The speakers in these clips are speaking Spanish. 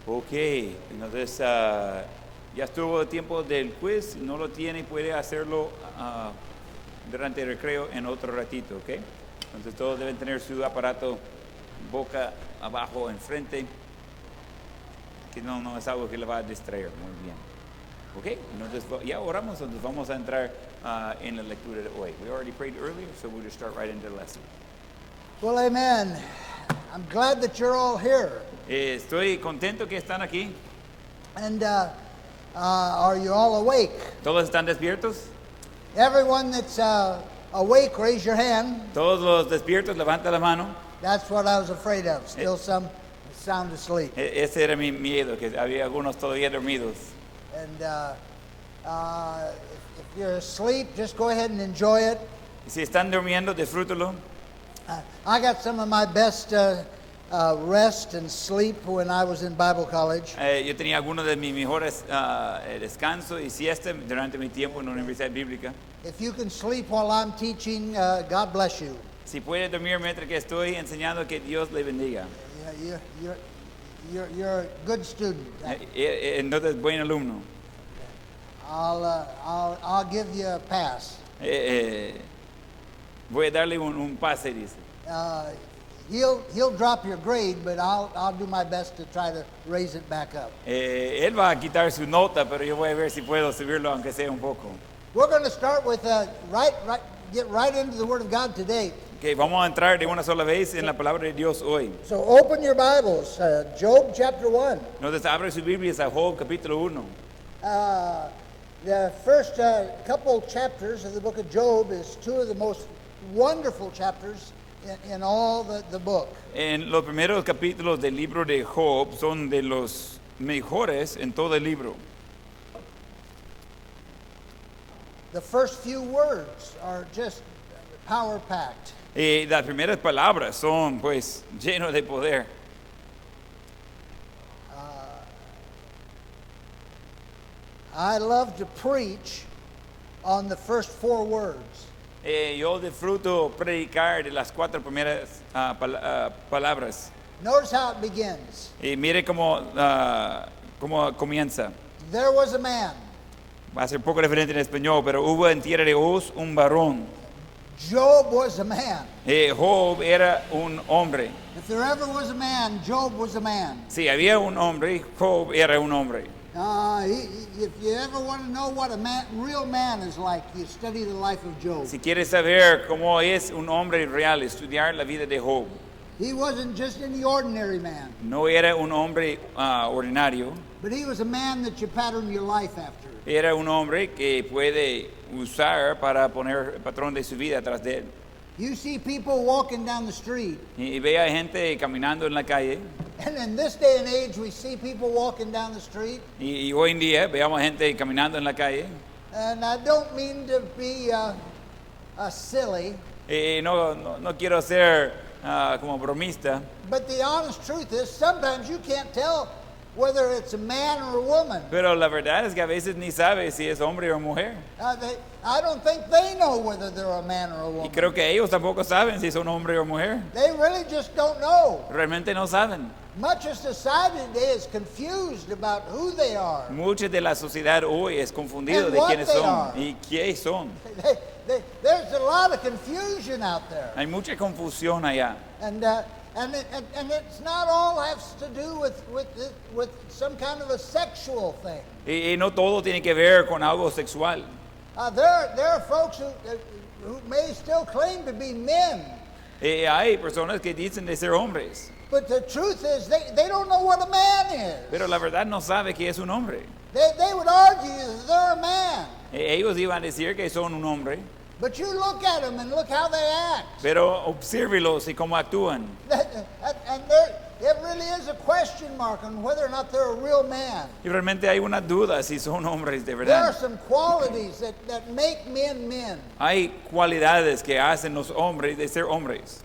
Ok, entonces ya estuvo el tiempo del quiz. Si no lo tiene, puede hacerlo durante el recreo en otro ratito, ¿ok? Entonces todos deben tener su aparato boca abajo, enfrente, que no es algo que le va a distraer. Muy bien. Ok, entonces ya oramos, entonces vamos a entrar en la lectura de hoy. We already prayed earlier, so we'll just start right into the lesson. Well, amen. I'm glad that you're all here. Estoy contento que están aquí. And are you all awake? ¿Todos están despiertos? Everyone that's awake, raise your hand. Todos los despiertos, levanta la mano. That's what I was afraid of. Still some sound asleep. Ese era mi miedo, que había algunos todavía dormidos. And if you're asleep, just go ahead and enjoy it. Si están durmiendo, disfrútalo. I got some of my best rest and sleep when I was in Bible college. Yo tenía algunos de mis mejores descanso y siesta durante mi tiempo en la Universidad Bíblica. If you can sleep while I'm teaching, God bless you. Si puede dormir mientras que estoy enseñando, que Dios le bendiga. You're a good student. Entonces, buen alumno. I'll give you a pass. Voy a darle un pase, dice. He'll drop your grade, but I'll do my best to try to raise it back up. Él va a quitar su nota, pero yo voy a ver si puedo subirlo, aunque sea un poco. We're going to start with get right into the Word of God today. Okay, vamos a entrar de una sola vez en la palabra de Dios hoy. So open your Bibles, Job chapter 1. Entonces abre su Biblia a Job capítulo 1. The first couple chapters of the book of Job is two of the most wonderful chapters in all the book. En los primeros capítulos del libro de Job son de los mejores en todo el libro. The first few words are just power-packed. Y las primeras palabras son pues llenos de poder. I love to preach on the first four words. Yo disfruto predicar de las cuatro primeras palabras. Notice how it begins. Y mire cómo comienza. There was a man. Va a ser poco diferente en español, pero hubo en tierra de Uz un varón. Job was a man. Job era un hombre. If there ever was a man, Job was a man. Si había un hombre, Job era un hombre. If you ever want to know what a real man is like, you study the life of Job. Si quieres saber cómo es un hombre real, estudiar la vida de Job. He wasn't just any ordinary man. No era un hombre ordinario. But he was a man that you pattern your life after. Era un hombre que puede usar para poner el patrón de su vida atrás de él. You see people walking down the street. Y ve a gente caminando en la calle. And in this day and age, we see people walking down the street. Y hoy en día veamos gente caminando en la calle. And I don't mean to be silly. No quiero ser como bromista. But the honest truth is, sometimes you can't tell whether it's a man or a woman. Pero la verdad es que a veces ni sabe si es hombre o mujer. I don't think they know whether they're a man or a woman. Y creo que ellos tampoco saben si son hombre o mujer. They really just don't know. Realmente no saben. Much of society today is confused about who they are. Mucha de la sociedad hoy es confundido And de what quiénes they son are. y quiénes son. There's a lot of confusion out there. Hay mucha confusión allá. And it's not all has to do with some kind of a sexual thing. Y no todo tiene que ver con algo sexual. There are folks who may still claim to be men. Hay personas que dicen de ser hombres, But the truth is they don't know what a man is. pero la verdad no sabe que es un hombre. They would argue that they're a man. Ellos iban a decir que son un hombre, But you look at them and look how they act. pero obsérvelos y cómo actúan. And it really is a question mark on whether or not they're a real man. Y realmente hay una duda si son hombres de There are verdad. some qualities that make men men. Hay cualidades que hacen los hombres de ser hombres.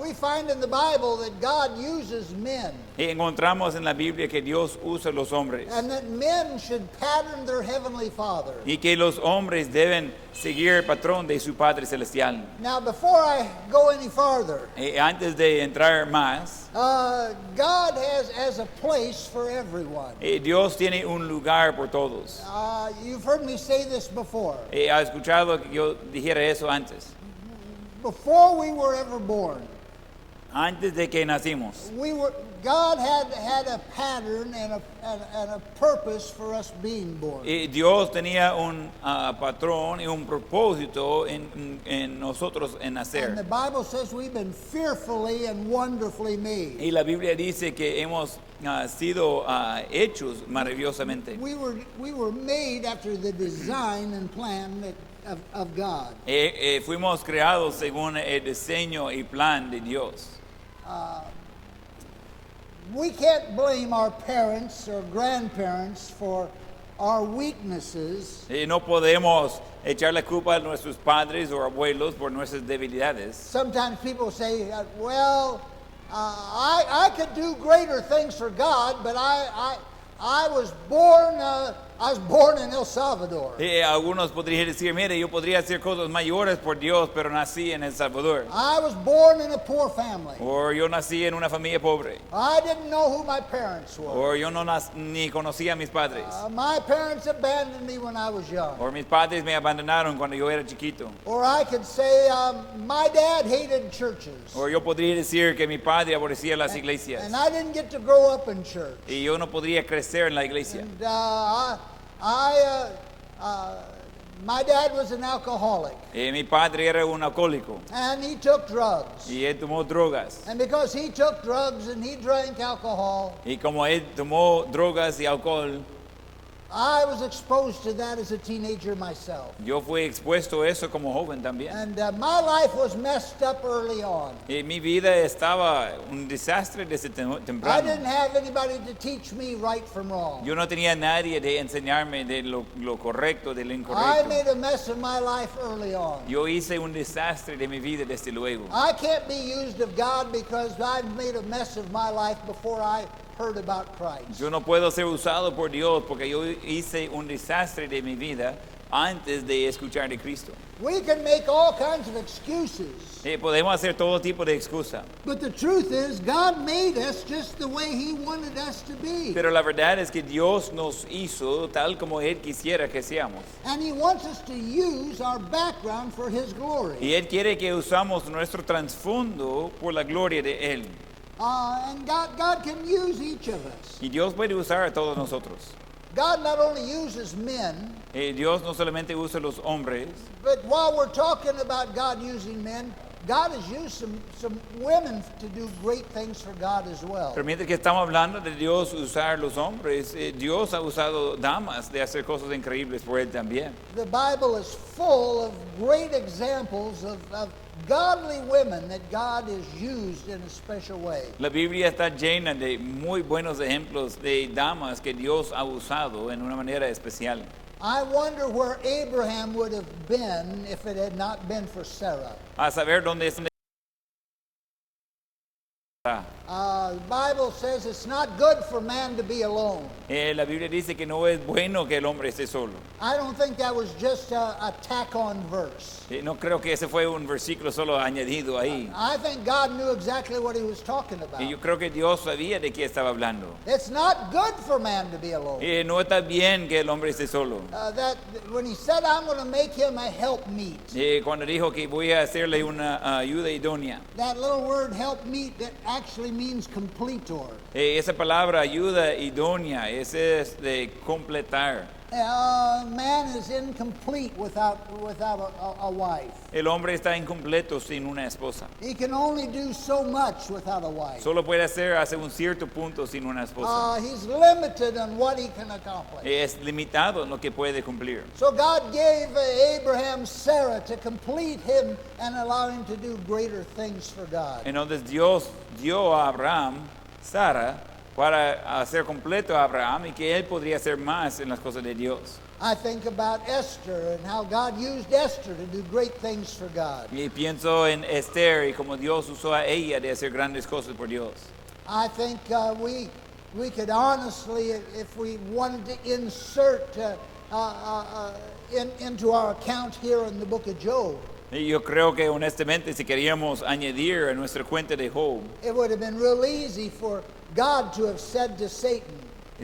We find in the Bible that God uses men. Y encontramos en la Biblia que Dios usa los hombres. And that men should pattern their heavenly Father. Y que los hombres deben seguir el patrón de su Padre Celestial. Now, before I go any farther, Antes de entrar más, God has a place for everyone. Dios tiene un lugar por todos. You've heard me say this before. ¿Ha escuchado que yo dijera eso antes? Before we were ever born, Antes de que nacimos, God had a pattern and a purpose for us being born. Dios tenía un patrón y un propósito en nosotros en And the nacer. Bible says we've been fearfully and wonderfully made. Y la Biblia dice que hemos sido hechos maravillosamente. We were made after the design and plan of God. Fuimos creados según el diseño y plan de Dios. We can't blame our parents or grandparents for our weaknesses. No podemos echar la culpa a nuestros padres o abuelos por nuestras debilidades. Sometimes people say, I could do greater things for God, but I was born in El Salvador. Algunos podrían decir, mire, yo podría hacer cosas mayores por Dios, pero nací en El Salvador. I was born in a poor family. O yo nací en una familia pobre. I didn't know who my parents were. O yo no ni conocía a mis padres. My parents abandoned me when I was young. O mis padres me abandonaron cuando yo era chiquito. Or I could say my dad hated churches. O yo podría decir que mi padre aborrecía las iglesias. And I didn't get to grow up in church. Y yo no podría crecer en la iglesia. My dad was an alcoholic. Mi padre era un alcohólico. And he took drugs. Y él tomó drogas. And because he took drugs and he drank alcohol, Y como él tomó drogas y alcohol, I was exposed to that as a teenager myself. yo fui expuesto a eso como joven también. And my life was messed up early on. Y mi vida estaba un desastre desde I didn't temprano. have anybody to teach me right from wrong. Yo no tenía nadie de enseñarme de lo correcto, de lo I incorrecto. made a mess of my life early on. Yo hice un desastre de mi vida desde luego. I can't be used of God because I've made a mess of my life before I heard about Christ. Yo no puedo ser usado por Dios porque yo hice un desastre de mi vida antes de escuchar de Cristo. We can make all kinds of excuses, Podemos hacer todo tipo de excusa, but the truth is God made us just the way He wanted us to be. pero la verdad es que Dios nos hizo tal como Él quisiera que seamos. And He wants us to use our background for His glory. Y Él quiere que usamos nuestro trasfondo por la gloria de Él. And God can use each of us. Y Dios puede usar a todos nosotros. God not only uses men, Dios no solamente usa a los hombres, but while we're talking about God using men, God has used some women to do great things for God as well. pero mientras que estamos hablando de Dios usar los hombres, Dios ha usado damas de hacer cosas increíbles por Él también. The Bible is full of great examples of godly women that God has used in a special way. La Biblia está llena de muy buenos ejemplos de damas que Dios ha usado en una manera especial. I wonder where Abraham would have been if it had not been for Sarah. A saber dónde está. The Bible says it's not good for man to be alone. La Biblia dice que no es bueno que el hombre esté solo. I don't think that was just a tack-on verse. No creo que ese fue un versículo solo añadido ahí. I think God knew exactly what He was talking about. Y yo creo que Dios sabía de qué estaba hablando. It's not good for man to be alone. No está bien que el hombre esté solo. That when He said, "I'm going to make him a helpmeet," Cuando dijo que voy a hacerle una ayuda idónea. that little word "helpmeet" that actually means completor. Esa palabra ayuda idónea, ese es de completar. Man is incomplete without a wife. El hombre está incompleto sin una esposa. He can only do so much without a wife. Solo puede hacer hasta un cierto punto sin una esposa. He's limited on what he can accomplish. Es limitado en lo que puede cumplir. So God gave Abraham Sarah to complete him and allow him to do greater things for God. Entonces Dios dio a Abraham, Sara, para hacer completo a Abraham y que él podría hacer más en las cosas de Dios. I think about Esther and how God used Esther to do great things for God. Y pienso en Esther y como Dios usó a ella de hacer grandes cosas por Dios. I think we could honestly, if we wanted to insert into our account here in the book of Job, Y yo creo que honestamente si queríamos añadir a nuestra cuenta de Job, it would have been real easy for God to have said to Satan,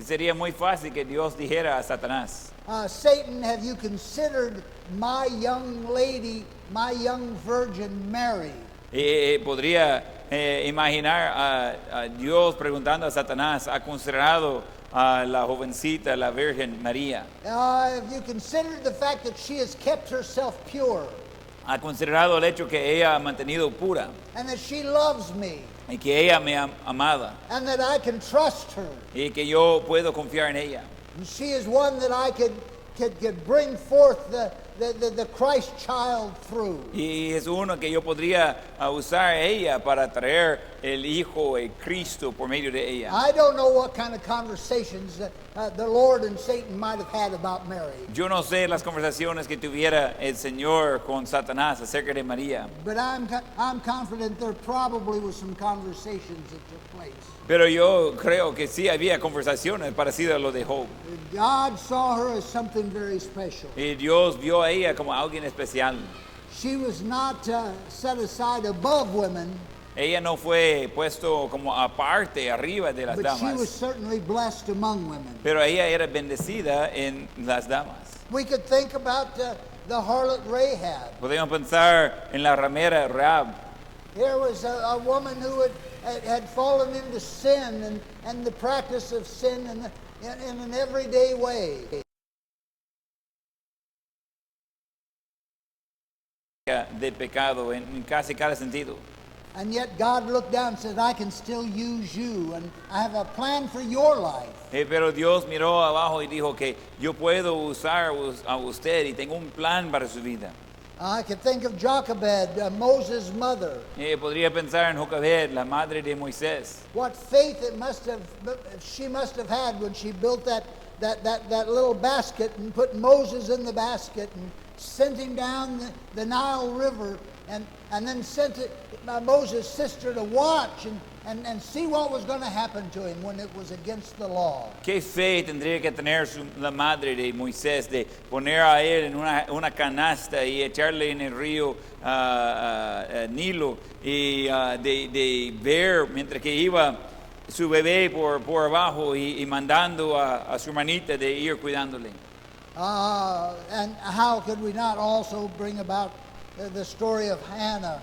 sería muy fácil que Dios dijera a Satanás, Satan, have you considered my young lady, my young virgin Mary? podría imaginar a Dios preguntando a Satanás, ¿ha considerado a la jovencita, la Virgen María? Have you considered the fact that she has kept herself pure ¿Ha considerado el hecho que ella ha mantenido pura and that she loves me y que ella me ha amado and that I can trust her? y que yo puedo confiar en ella? And she is one that I could bring forth the Christ child through. Y es uno que yo podría usar ella para traer el Hijo de Cristo por medio de ella. I don't know what kind of conversations the Lord and Satan might have had about Mary, Yo no sé las conversaciones que tuviera el Señor con Satanás acerca de María, but I'm confident there probably was some conversations that took place. pero yo creo que sí había conversaciones parecidas a lo de Job. God saw her as something very special. Y Dios vio a ella como alguien especial. She was not set aside above women, Ella no fue puesto como aparte, arriba de las but she was damas, certainly blessed among women. pero ella era bendecida en las damas. We could think about the harlot Rahab. Podemos pensar en la ramera Rahab. Here was a woman who had fallen into sin and the practice of sin in an everyday way. De pecado en casi cada sentido. And yet God looked down and said, I can still use you, and I have a plan for your life. Pero Dios miró abajo y dijo que yo puedo usar a usted y tengo un plan para su vida. I could think of Jochebed, Moses' mother. Podría pensar en Jocabed, la madre de Moisés. What faith she must have had when she built that little basket and put Moses in the basket and sent him down the Nile River and then sent Moses' sister to watch and see what was going to happen to him when it was against the law. ¿Qué fe tendría que tener la madre de Moisés de poner a él en una canasta y echarle en el río Nilo y de ver mientras que iba su bebé por abajo y mandando a su hermanita de ir cuidándole? And how could we not also bring about the story of Hannah,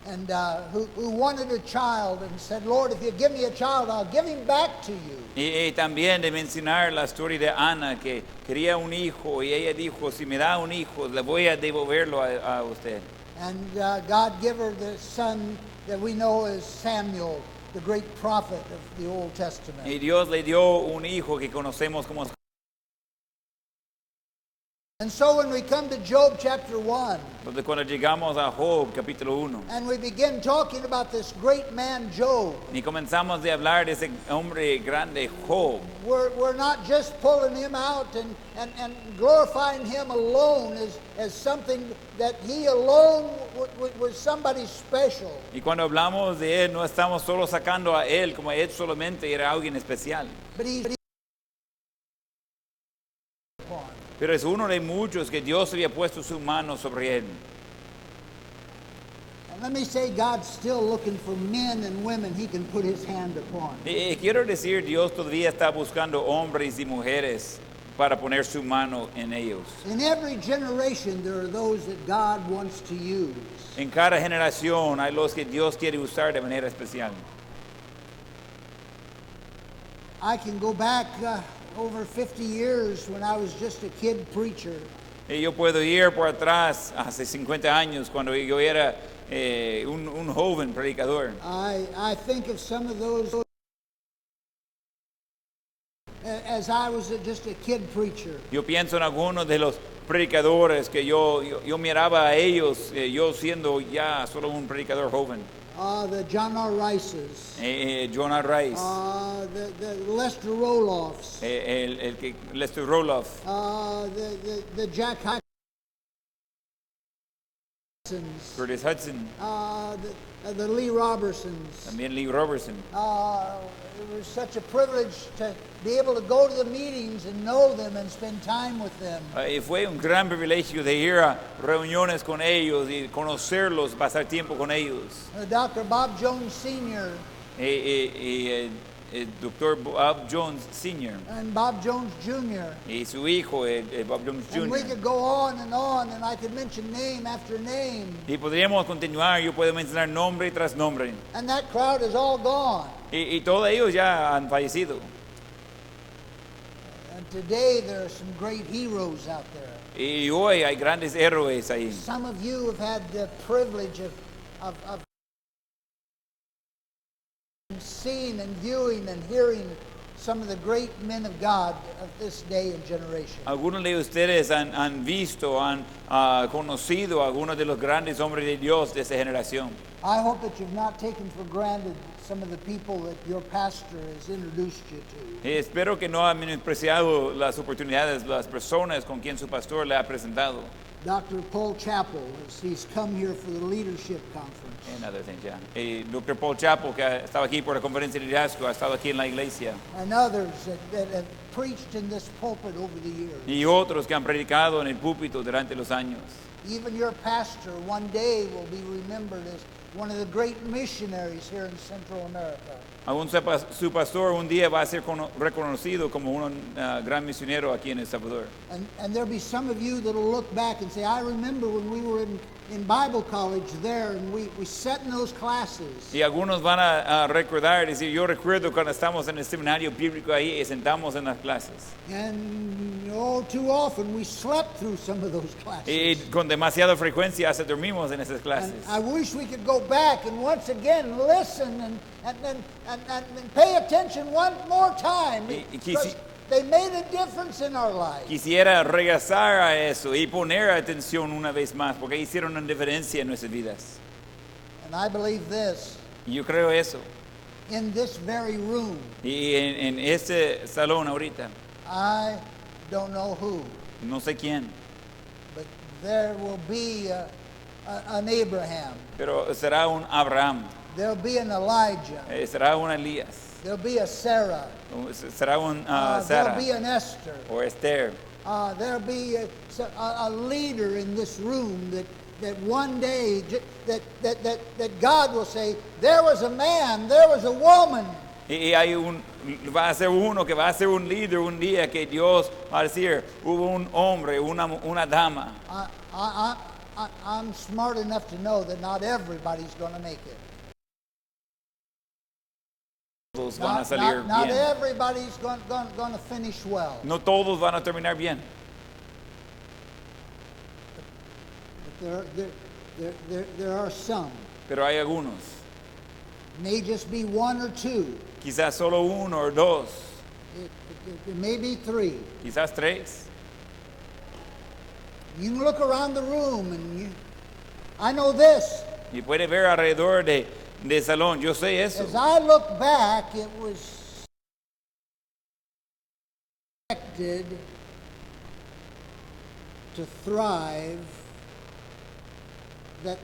and who wanted a child and said, Lord, if you give me a child, I'll give him back to you. Y también de mencionar la historia de Ana, que quería un hijo y ella dijo, si me da un hijo, le voy a devolverlo a usted. And God gave her the son that we know as Samuel, the great prophet of the Old Testament. Y Dios le dio un hijo que conocemos como. And so when we come to Job chapter 1, Entonces cuando llegamos a Job capítulo 1 and we begin talking about this great man Job, y comenzamos de hablar de ese hombre grande Job, we're not just pulling him out and glorifying him alone as something that he alone was somebody special. y cuando hablamos de él no estamos solo sacando a él como él solamente era alguien especial, But he's pero es uno de muchos que Dios había puesto su mano sobre él. and let me say, God's still looking for men and women he can put his hand upon. Y quiero decir, Dios todavía está buscando hombres y mujeres para poner su mano en ellos. In every generation, there are those that God wants to use. En cada generación hay los que Dios quiere usar de manera especial. I can go back over 50 years when I was just a kid preacher. Y yo puedo ir por atrás hace 50 años cuando yo era un joven predicador. I think of some of those as I was just a kid preacher. Yo pienso en algunos de los predicadores que yo miraba a ellos, yo siendo ya solo un predicador joven. The John R. Rices, Jonah Rice, the Lester Roloffs, Lester Roloff, the Jack Hudsons, Curtis Hudson, the Lee Robertsons. también Lee Robertson. There was such a privilege to be able to go to the meetings and know them and spend time with them. Y fue un gran privilegio de ir a reuniones con ellos y conocerlos, pasar tiempo con ellos. Dr. Bob Jones Sr. El doctor Bob Jones Sr. and Bob Jones Jr. y su hijo, el Bob Jones And we Jr. could go on, and I could mention name after name. Y podríamos continuar, yo puedo mencionar nombre tras nombre. And that crowd is all gone. Y todos ellos ya han fallecido. And today there are some great heroes out there. Y hoy hay grandes héroes ahí. Some of you have had the privilege of seeing and viewing and hearing some of the great men of God of this day and generation. Algunos de ustedes han visto, han conocido a algunos de los grandes hombres de Dios de esta generación. I hope that you've not taken for granted some of the people that your pastor has introduced you to. Y espero que no ha menospreciado las oportunidades, las personas con quien su pastor le ha presentado. Dr. Paul Chappell, he's come here for the leadership conference. And other things, yeah. Y Dr. Paul Chapo, que estaba aquí por la conferencia de liderazgo, ha estado aquí en la iglesia. And others that have preached in this pulpit over the years. Y otros que han predicado en el púlpito durante los años. Even your pastor one day will be remembered as one of the great missionaries here in Central America. Aún su pastor un día va a ser reconocido como un gran misionero aquí en El Salvador. And there'll be some of you that'll look back and say, I remember when we were in Bible college there and we sat in those classes. Y algunos van a recordar, decir, yo recuerdo cuando estamos en el seminario bíblico ahí y sentamos en las clases. And oh, too often we slept through some of those classes. Y con demasiada frecuencia hasta dormimos en esas clases. And I wish we could go back and once again listen and pay attention one more time. Because they made a difference in our lives. Quisiera regresar a eso y poner atención una vez más, porque hicieron una diferencia en nuestras vidas. And I believe this. Y yo creo eso. In this very room. Y en este salón ahorita. I don't know who. No sé quién. But there will be an Abraham. Pero será un Abraham. There'll be an Elijah. Será un Elías. There'll be a Sarah. Será un There'll Sara. be an Esther. O Esther. There'll be a leader in this room that one day that God will say, there was a man, there was a woman. Y va a ser uno que va a ser un líder un día que Dios va a decir, hubo un hombre, una dama. I'm smart enough to know that not everybody's going to make it. Todos van a salir Not bien. everybody's going to finish well. No todos van a terminar bien. But there are some. Pero hay algunos. May just be one or two. Quizás solo uno o dos. It may be three. Quizás tres. You can look around the room and I know this. Y puede ver alrededor de salón. Yo sé eso. As I look back, it was expected to thrive that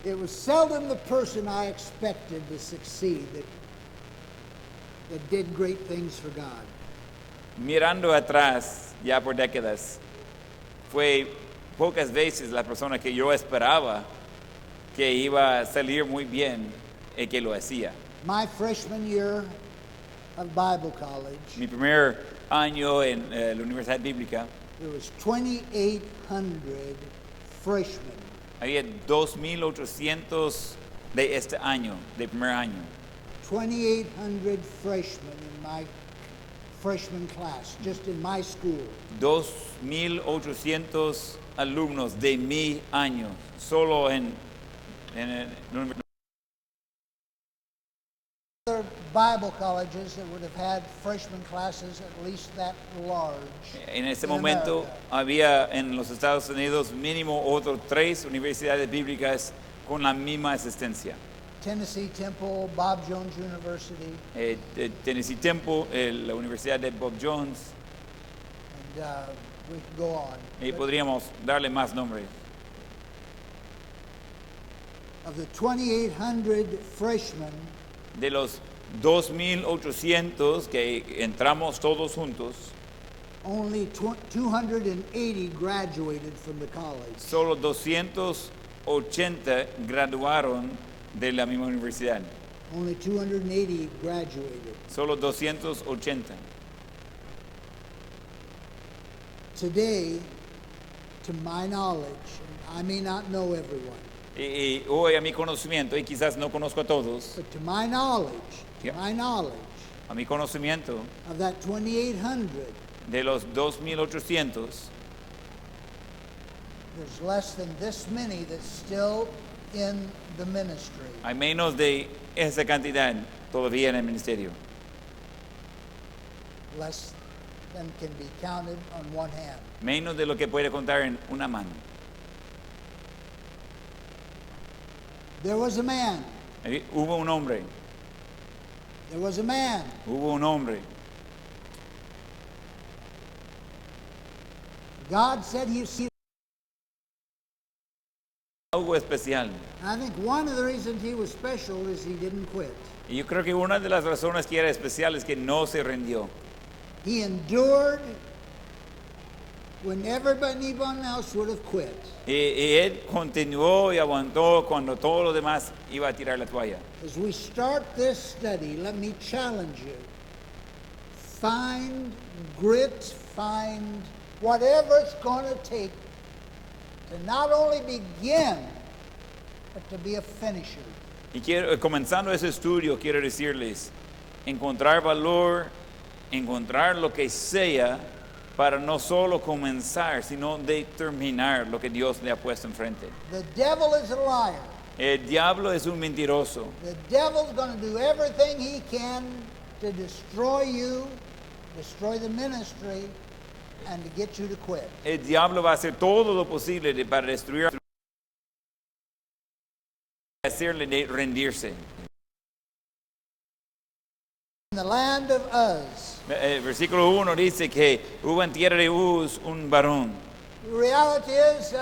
it was seldom the person I expected to succeed that did great things for God. Mirando atrás, ya por décadas, fue pocas veces la persona que yo esperaba que iba a salir muy bien y que lo hacía. My freshman year of Bible college, Mi primer año en la Universidad Bíblica, there was 2,800 freshmen. había 2,800 de este año, de primer año. 2,800 freshmen in my freshman class, just in my school. 2,800 alumnos de mi año, solo en Other Bible colleges that would have had freshman classes at least that large. En ese in momento America. había en los Estados Unidos mínimo otros 3 universidades bíblicas con la misma asistencia. Tennessee Temple, Bob Jones University, Tennessee Temple, la Universidad de Bob Jones, and we could go on. y podríamos darle más nombres. of the 2,800 freshmen, de los 2,800 que entramos todos juntos, only 280 graduated from the college. solo 280 graduaron de la misma universidad. Only 280 graduated. Solo 280. Today, to my knowledge, and I may not know everyone, Y hoy a mi conocimiento, y quizás no conozco a todos, but to my knowledge, Yeah. A mi conocimiento, of that 2,800, de los 2,800, there's less than this many that's still in the ministry. hay menos de esa cantidad todavía en el ministerio. Less than can be counted on one hand. Menos de lo que puede contar en una mano. There was a man. Hubo un hombre, There was a man. hubo un hombre. God said he see. Algo especial. I think one of the reasons he was special is he didn't quit. Y yo creo que una de las razones que era especial es que no se rindió. He endured when everyone else would have quit. Y él continuó y aguantó cuando todo lo demás iba a tirar la toalla. As we start this study, let me challenge you. Find grit, find whatever it's going to take to not only begin, but to be a finisher. Y comenzando ese estudio, quiero decirles, encontrar valor, encontrar lo que sea para no solo comenzar, sino de terminar lo que Dios le ha puesto enfrente. The devil is a liar. El diablo es un mentiroso. The devil's going to do everything he can to destroy you, destroy the ministry, and to get you to quit. El diablo va a hacer todo lo posible para destruir, hacerle rendirse. In the land of Uz, El versículo 1 dice que hubo en tierra de Uz un varón. the reality is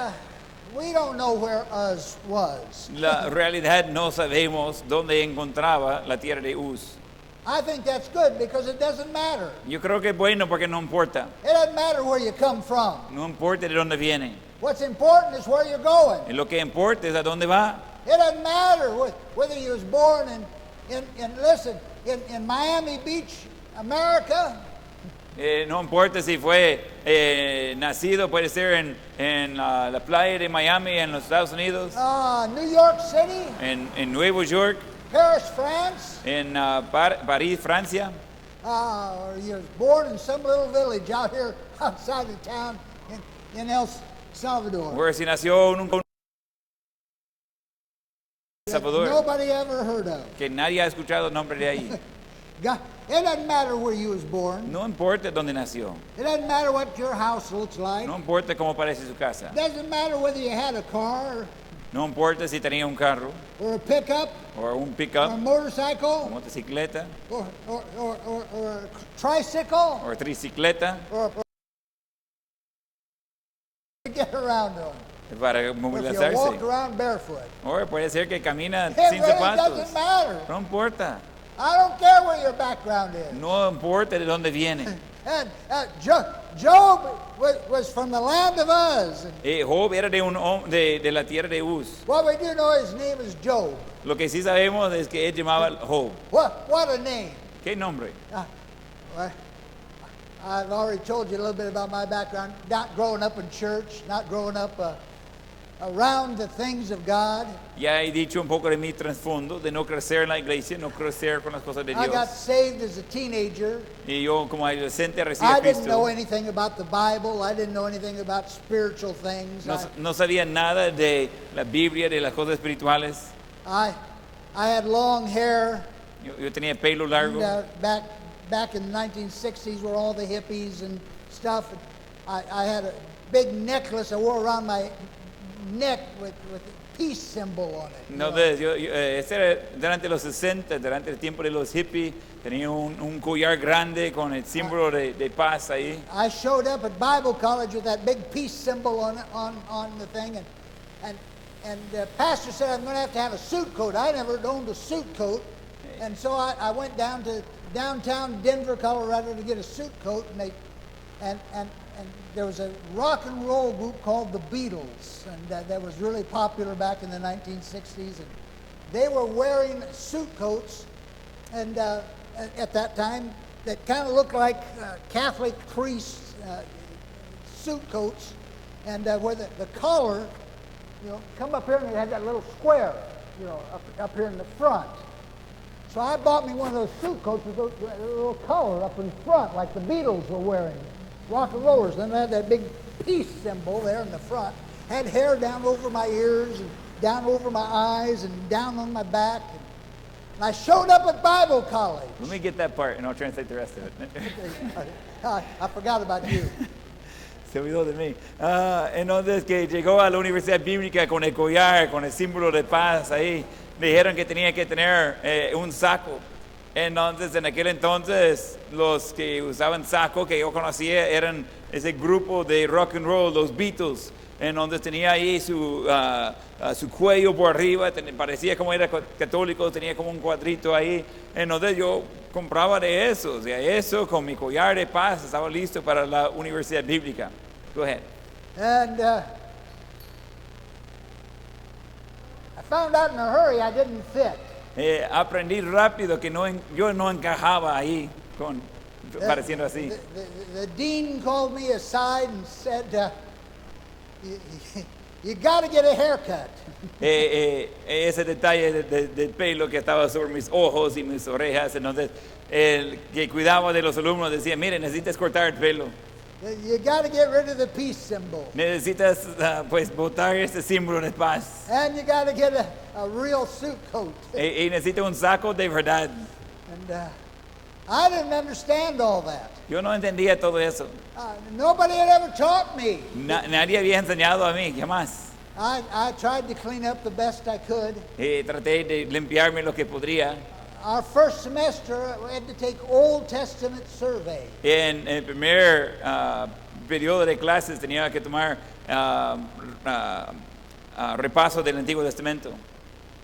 we don't know where Uz was. La realidad no sabemos dónde encontraba la tierra de Uz. I think that's good because it doesn't matter. Yo creo que es bueno porque no importa. It doesn't matter where you come from. No importa de dónde viene. What's important is where you're going. Y lo que importa es a dónde va. It doesn't matter whether you was born in Miami Beach, America, No importa si fue nacido, puede ser en la playa de Miami, en los Estados Unidos, New York City, en Nueva York, Paris, France, en París, Francia, or you was born in some little village out here outside of town in El Salvador. o si nació en un That Salvador, nobody ever heard of. que nadie ha escuchado el nombre de ahí. It doesn't matter where you was born. No importa dónde nació, It doesn't matter what your house looks like. no importa cómo parece su casa, It doesn't matter whether you had a car no importa si tenía un carro or a pickup o un or a pickup, motorcycle motocicleta or a tricycle o tricicleta or to get around on. para Or if you movilizarse. walk around barefoot. O puede ser que camina It sin really zapatos. doesn't matter. No importa. I don't care where your background is. No importa de dónde viene. And Job was from the land of Uz. And Job era de la tierra de Uz. what we do know his name is Job. Lo que sí sabemos es que él llamaba Job. What a name. ¿Qué nombre? Well, I've already told you a little bit about my background. Not growing up in church, not growing up around the things of God. Ya he dicho un poco de mi trasfondo, de no crecer en la iglesia, no crecer con las cosas de I got Dios. saved as a teenager. Y yo como adolescente recibí a I didn't know Cristo. anything about the Bible. I didn't know anything about spiritual things. No sabía nada de la Biblia, de las cosas espirituales. I had long hair. Yo tenía pelo largo. And, back in the 1960s, where all the hippies and stuff. I had a big necklace I wore around my neck with a peace symbol on it. No, ese era durante los 60, durante el tiempo de los hippies, tenía un collar grande con el símbolo de paz ahí. I showed up at Bible college with that big peace symbol on the thing, and and the pastor said I'm going to have a suit coat. I never owned a suit coat. And so I went down to downtown Denver, Colorado to get a suit coat, and there was a rock and roll group called the Beatles, and that was really popular back in the 1960s. And they were wearing suit coats, and at that time that kind of looked like Catholic priests' suit coats, and where the collar, come up here and it had that little square, up here in the front. So I bought me one of those suit coats with a little collar up in front, like the Beatles were wearing, rock and rollers. Then I had that big peace symbol there in the front. Had hair down over my ears and down over my eyes and down on my back. And I showed up at Bible college. Let me get that part and I'll translate the rest of it. I forgot about you. Se olvidó de mí. Entonces que llegó a la universidad bíblica con el collar, con el símbolo de paz ahí. Me dijeron que tenía que tener un saco. Entonces, en aquel entonces, los que usaban saco que yo conocía eran ese grupo de rock and roll, los Beatles. Entonces tenía ahí su cuello por arriba, parecía como era católico, tenía como un cuadrito ahí. Entonces yo compraba de eso, o sea, eso con mi collar de paz, estaba listo para la universidad bíblica. Go ahead. And I found out in a hurry I didn't fit. Aprendí rápido que yo no encajaba ahí, pareciendo así. The dean called me aside and said, you got to get a haircut. Ese detalle del pelo que estaba sobre mis ojos y mis orejas, entonces el que cuidaba de los alumnos decía, mire, necesitas cortar el pelo. You got to get rid of the peace symbol. Necesitas pues botar este símbolo de paz. And you got to get a real suit coat. Y necesita un saco de verdad. And I didn't understand all that. Yo no entendía todo eso. Nobody had ever taught me. Nadie había enseñado a mí, jamás. I tried to clean up the best I could. Traté de limpiarme lo que podría. Our first semester, we had to take Old Testament survey. En el primer periodo de clases tenía que tomar repaso del Antiguo Testamento.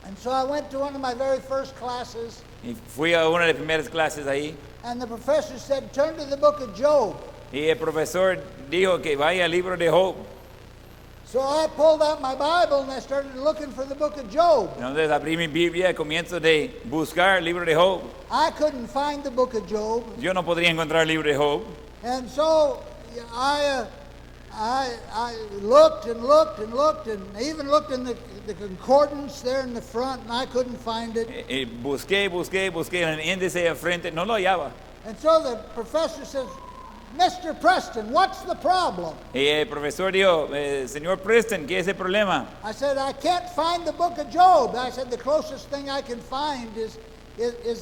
And so I went to one of my very first classes. Y fui a una de las primeras clases ahí. And the professor said, turn to the book of Job. Y el profesor dijo que vaya al libro de Job. So I pulled out my Bible and I started looking for the book of Job. Entonces abrí mi Biblia y comienzo de buscar el libro de Job. I couldn't find the book of Job. Yo no podría encontrar el libro de Job. And so I looked and looked and looked, and I even looked in the concordance there in the front, and I couldn't find it. Busqué en el índice al frente, no lo hallaba. And so the professor says, Mr. Preston, what's the problem? Y el profesor dijo, señor Preston, ¿qué es el problema? I said, I can't find the book of Job. I said, the closest thing I can find is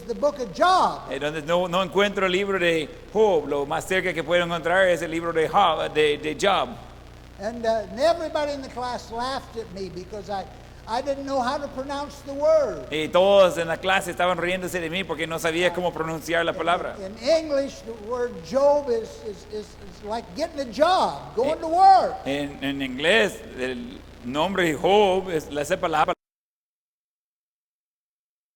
the book of Job. Entonces no encuentro el libro de Job, lo más cerca que puedo encontrar es el libro de Job. And everybody in the class laughed at me because I didn't know how to pronounce the word. Y todos en la clase estaban riéndose de mí porque no sabía cómo pronunciar la palabra. In English, the word Job is like getting a job, going to work. En inglés, el nombre de Job es esa palabra.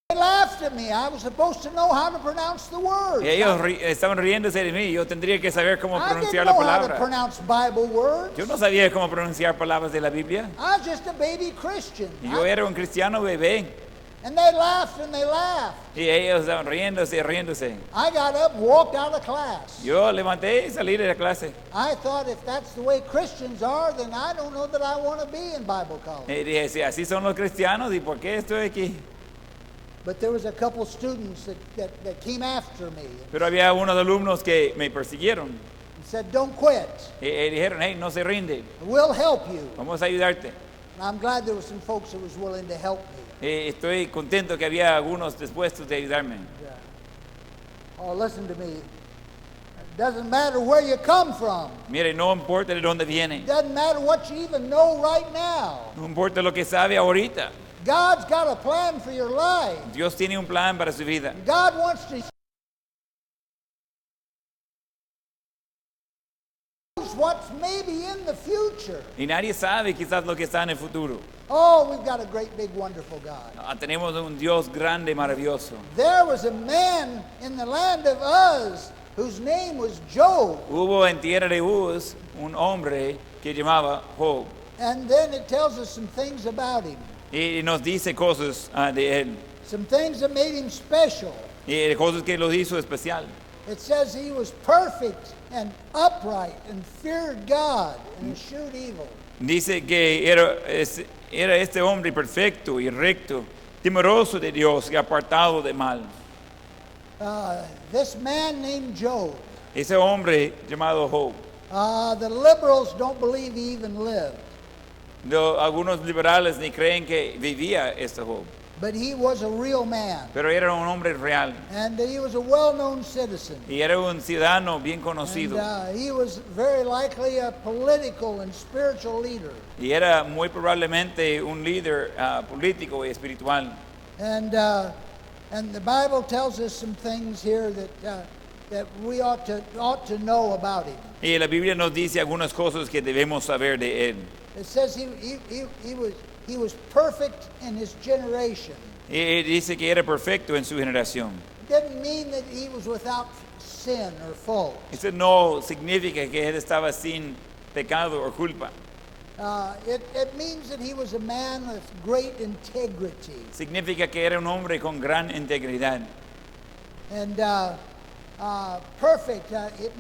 They laughed at me. I was supposed to know how to pronounce the word. Y ellos estaban riéndose de mí. Yo tendría que saber cómo I didn't pronunciar know la how to palabra. pronounce Bible words. Yo no sabía cómo pronunciar palabras de la Biblia. I was just a baby Christian. Y yo era un cristiano bebé. And they laughed and they laughed. Y ellos estaban riéndose. I got up and walked out of class. Yo levanté y salí de la clase. I thought if that's the way Christians are, then I don't know that I want to be in Bible college. Y dije, si así son los cristianos, ¿y por qué estoy aquí? But there was a couple students that came after me Pero había unos alumnos que me persiguieron. and said, don't quit. Y dijeron, hey, no se rinde. We'll help you. Vamos a ayudarte. And I'm glad there were some folks that was willing to help me. Estoy contento que había algunos dispuestos de ayudarme. Yeah. Oh, listen to me. It doesn't matter where you come from. Mire, no importa de dónde viene. It doesn't matter what you even know right now. No importa lo que sabe ahorita. God's got a plan for your life. Dios tiene un plan para su vida. God wants to use what's maybe in the future. Y nadie sabe quizás lo que está en el futuro. Oh, we've got a great, big, wonderful God. Tenemos un Dios grande, maravilloso. There was a man in the land of Uz whose name was Job. Hubo en tierra de Uz un hombre que llamaba Job. And then it tells us some things about him, Y nos dice cosas de él. some things that made him special. Y cosas que lo hizo especial. It says he was perfect and upright and feared God and eschewed evil. Dice que era este hombre perfecto y recto, temeroso de Dios y apartado de mal. This man named Job, Ese hombre llamado Job. the liberals don't believe he even lived, Algunos liberales ni creen que vivía este Job, but he was a real man, pero era un hombre real and he was a well-known citizen. y era un ciudadano bien And, conocido he was very likely a political and spiritual leader. y era muy probablemente un líder político y espiritual. And the Bible tells us some things here that we ought to know about him. Y la Biblia nos dice algunas cosas que debemos saber de él. It says he was perfect in his generation. Y dice que era perfecto en su generación. It didn't mean that he was without sin or fault. Eso no significa que él estaba sin pecado o culpa. It means that he was a man with great integrity. Significa que era un hombre con gran integridad. And perfect, it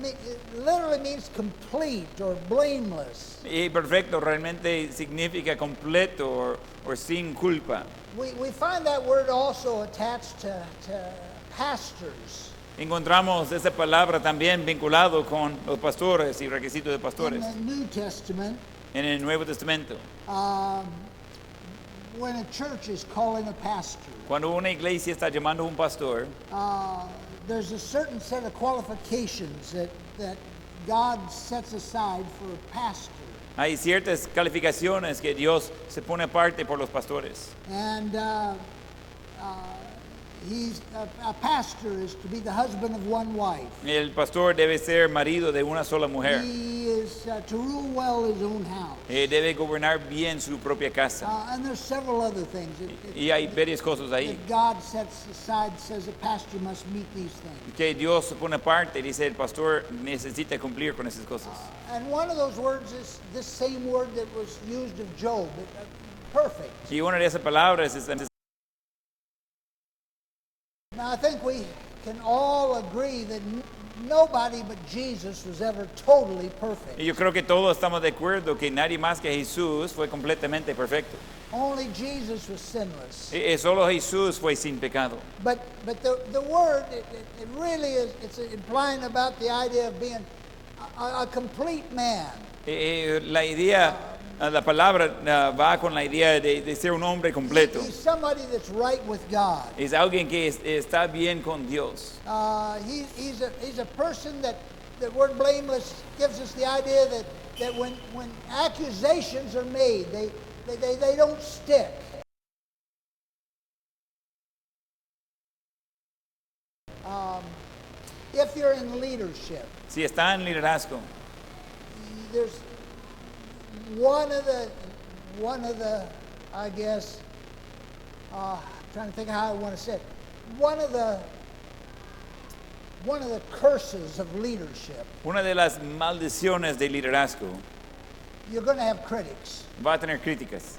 literally means complete or blameless. Y perfecto realmente significa completo o sin culpa. We find that word also attached to pastors Encontramos esa palabra también vinculado con los pastores y requisitos de in pastores the New Testament. en el Nuevo Testamento. When a church is calling a pastor, Cuando una iglesia está llamando a un pastor, there's a certain set of qualifications that God sets aside for a pastor. hay ciertas calificaciones que Dios se pone aparte por los pastores. And a pastor is to be the husband of one wife. El pastor debe ser marido de una sola mujer. He is to rule well his own house. Debe gobernar bien su propia casa. And there's several other things Y hay varias cosas ahí that God sets aside, says a pastor must meet these things. que Dios se pone aparte y dice el pastor necesita cumplir con esas cosas. And one of those words is this same word that was used of Job, perfect. Y una de esas palabras es Now I think we can all agree that nobody but Jesus was ever totally perfect. y yo creo que todos estamos de acuerdo que nadie más que Jesús fue completamente perfecto. Only Jesus was sinless. Solo Jesús fue sin pecado. But the word, it really is, it's implying about the idea of being a complete man. La idea, la palabra va con la idea de ser un hombre completo. He's somebody that's right with God. Es alguien que está bien con Dios. He's a person that the word blameless gives us the idea that when accusations are made, they don't stick. If you're in leadership, Si está en liderazgo, there's one of the I guess trying to think of how I want to say it. One of the curses of leadership, una de las maldiciones del liderazgo you're going to have critics. va a tener críticas.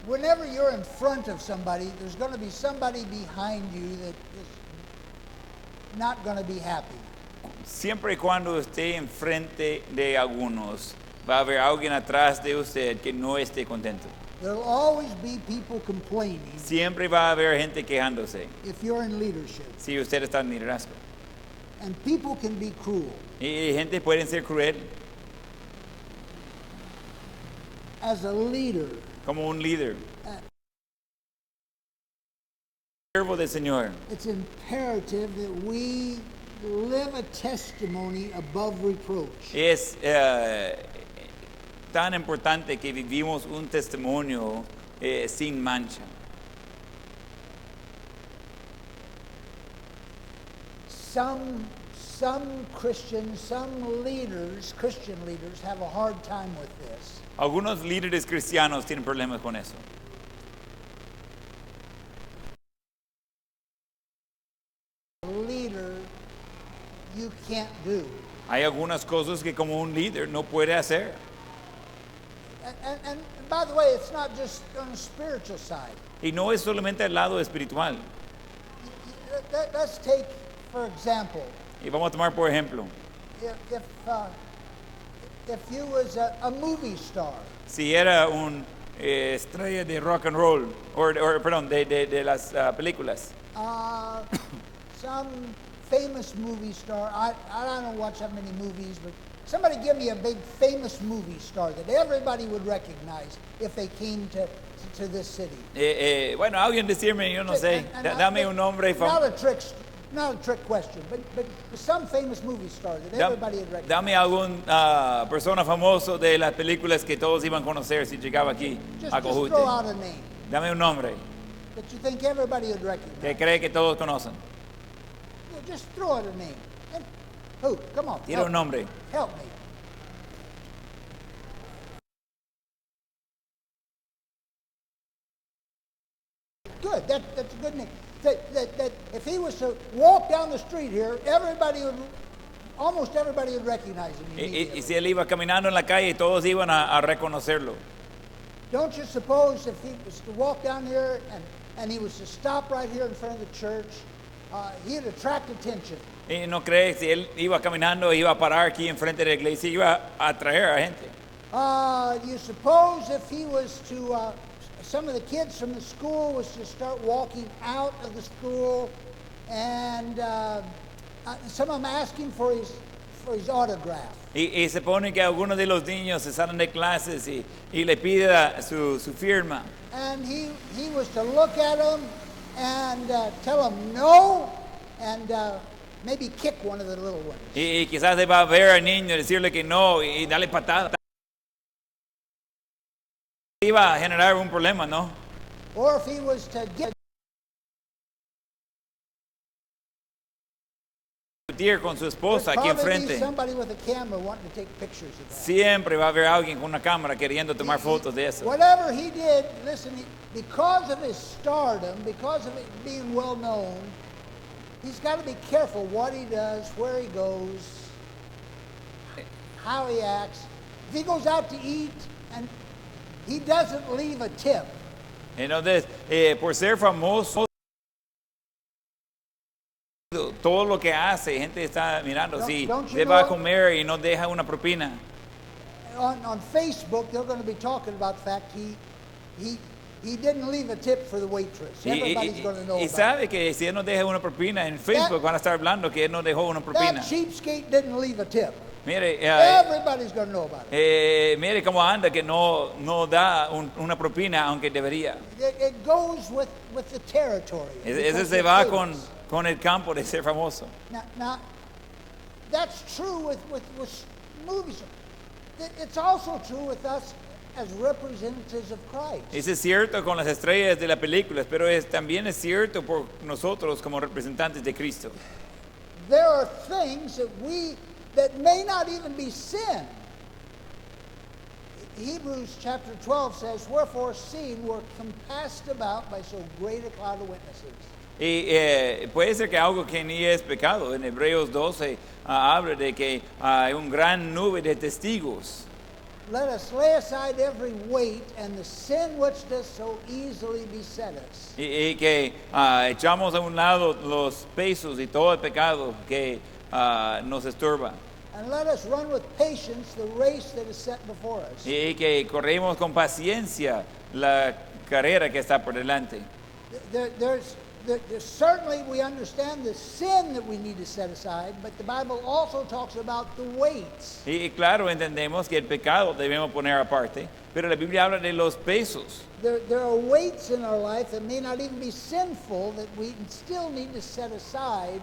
Whenever you're in front of somebody, there's going to be somebody behind you that is not going to be happy. Siempre y cuando esté enfrente de algunos, va a haber alguien atrás de usted que no esté contento. There'll always be people complaining Siempre va a haber gente quejándose if you're in leadership. si usted está en liderazgo. And people can be cruel. Y gente puede ser cruel As a leader, como un líder. Siervo del Señor. it's imperative that we live a testimony above reproach. Es tan importante que vivimos un testimonio sin mancha. some Christians, some leaders, Christian leaders, have a hard time with this. Algunos líderes cristianos tienen problemas con eso. Leader, you can't do. Hay algunas cosas que como un líder no puede hacer. And by the way, it's not just on the spiritual side. Y no es solamente el lado espiritual. Let's take, for example, Y vamos a tomar por ejemplo, if you was a movie star, si era un estrella de rock and roll, perdón, de las películas. Some famous movie star, I don't watch that many movies, but somebody give me a big famous movie star that everybody would recognize if they came to this city. Bueno, alguien decirme, yo no sé, dame un nombre famoso. Not a trick question, but some famous movie star that everybody would recognize. Dame algún persona famoso de las películas que todos iban a conocer si llegaba aquí a Just Cojute. throw out a name Dame un nombre that you think everybody would recognize. que cree que todos conocen. Yeah, just throw out a name. And who? Come on. Tira un nombre. Help me. Good. That's a good name. That if he was to walk down the street here, almost everybody would recognize him immediately. Y si él iba caminando en la calle, todos iban a reconocerlo. Don't you suppose if he was to walk down here and he was to stop right here in front of the church, he'd attract attention. Y no cree si él iba caminando, iba a parar aquí enfrente de la iglesia, iba a atraer a gente. You suppose if he was to, some of the kids from the school was to start walking out of the school, and some of them asking for his autograph. Y se pone que algunos de los niños se salen de clases y le pide su firma. And he was to look at them and tell them no, and maybe kick one of the little ones. Y quizás se va a ver al niño, decirle que no y darle patada. Iba a generar un problema, ¿no? Or if he was to get Discutir con su esposa there'd aquí probably be enfrente. somebody with a camera wanting to take pictures of that. Siempre va a haber alguien con una cámara queriendo tomar fotos de eso. Whatever he did, listen, because of his stardom, because of it being well known, he's got to be careful what he does, where he goes, how he acts. If he goes out to eat and he doesn't leave a tip, Entonces, por ser famoso, todo lo que hace, gente está mirando. Si Don't you se va a know- comer y no deja una propina. on Facebook they're going to be talking about the fact he didn't leave a tip for the waitress. Everybody's going to know Y about sabe que si él no deja una propina en Facebook, van a estar hablando que él no dejó una it. propina. That cheapskate didn't leave a tip. Mire, Everybody's going to know about it. mire cómo anda, que no da una propina, aunque debería. It goes with the territory. Ese because se they're va famous. con el campo de ser famoso. Now, that's true with movies. It's also true with us as representatives of Christ. Eso es cierto con las estrellas de las películas, pero también es cierto por nosotros como representantes de Cristo. There are things that may not even be sin. Hebrews chapter 12 says, "Wherefore, seeing we're compassed about by so great a cloud of witnesses." Y puede ser que algo que ni es pecado. En Hebreos 12 habla de que hay un gran nube de testigos. Let us lay aside every weight and the sin which does so easily beset us. Y que echamos a un lado los pesos y todo el pecado que nos estorba. And let us run with patience the race that is set before us. Y que corremos con paciencia la carrera que está por delante. There's certainly we understand the sin that we need to set aside, but the Bible also talks about the weights. Y claro, entendemos que el pecado debemos poner aparte, pero la Biblia habla de los pesos. There are weights in our life that may not even be sinful that we still need to set aside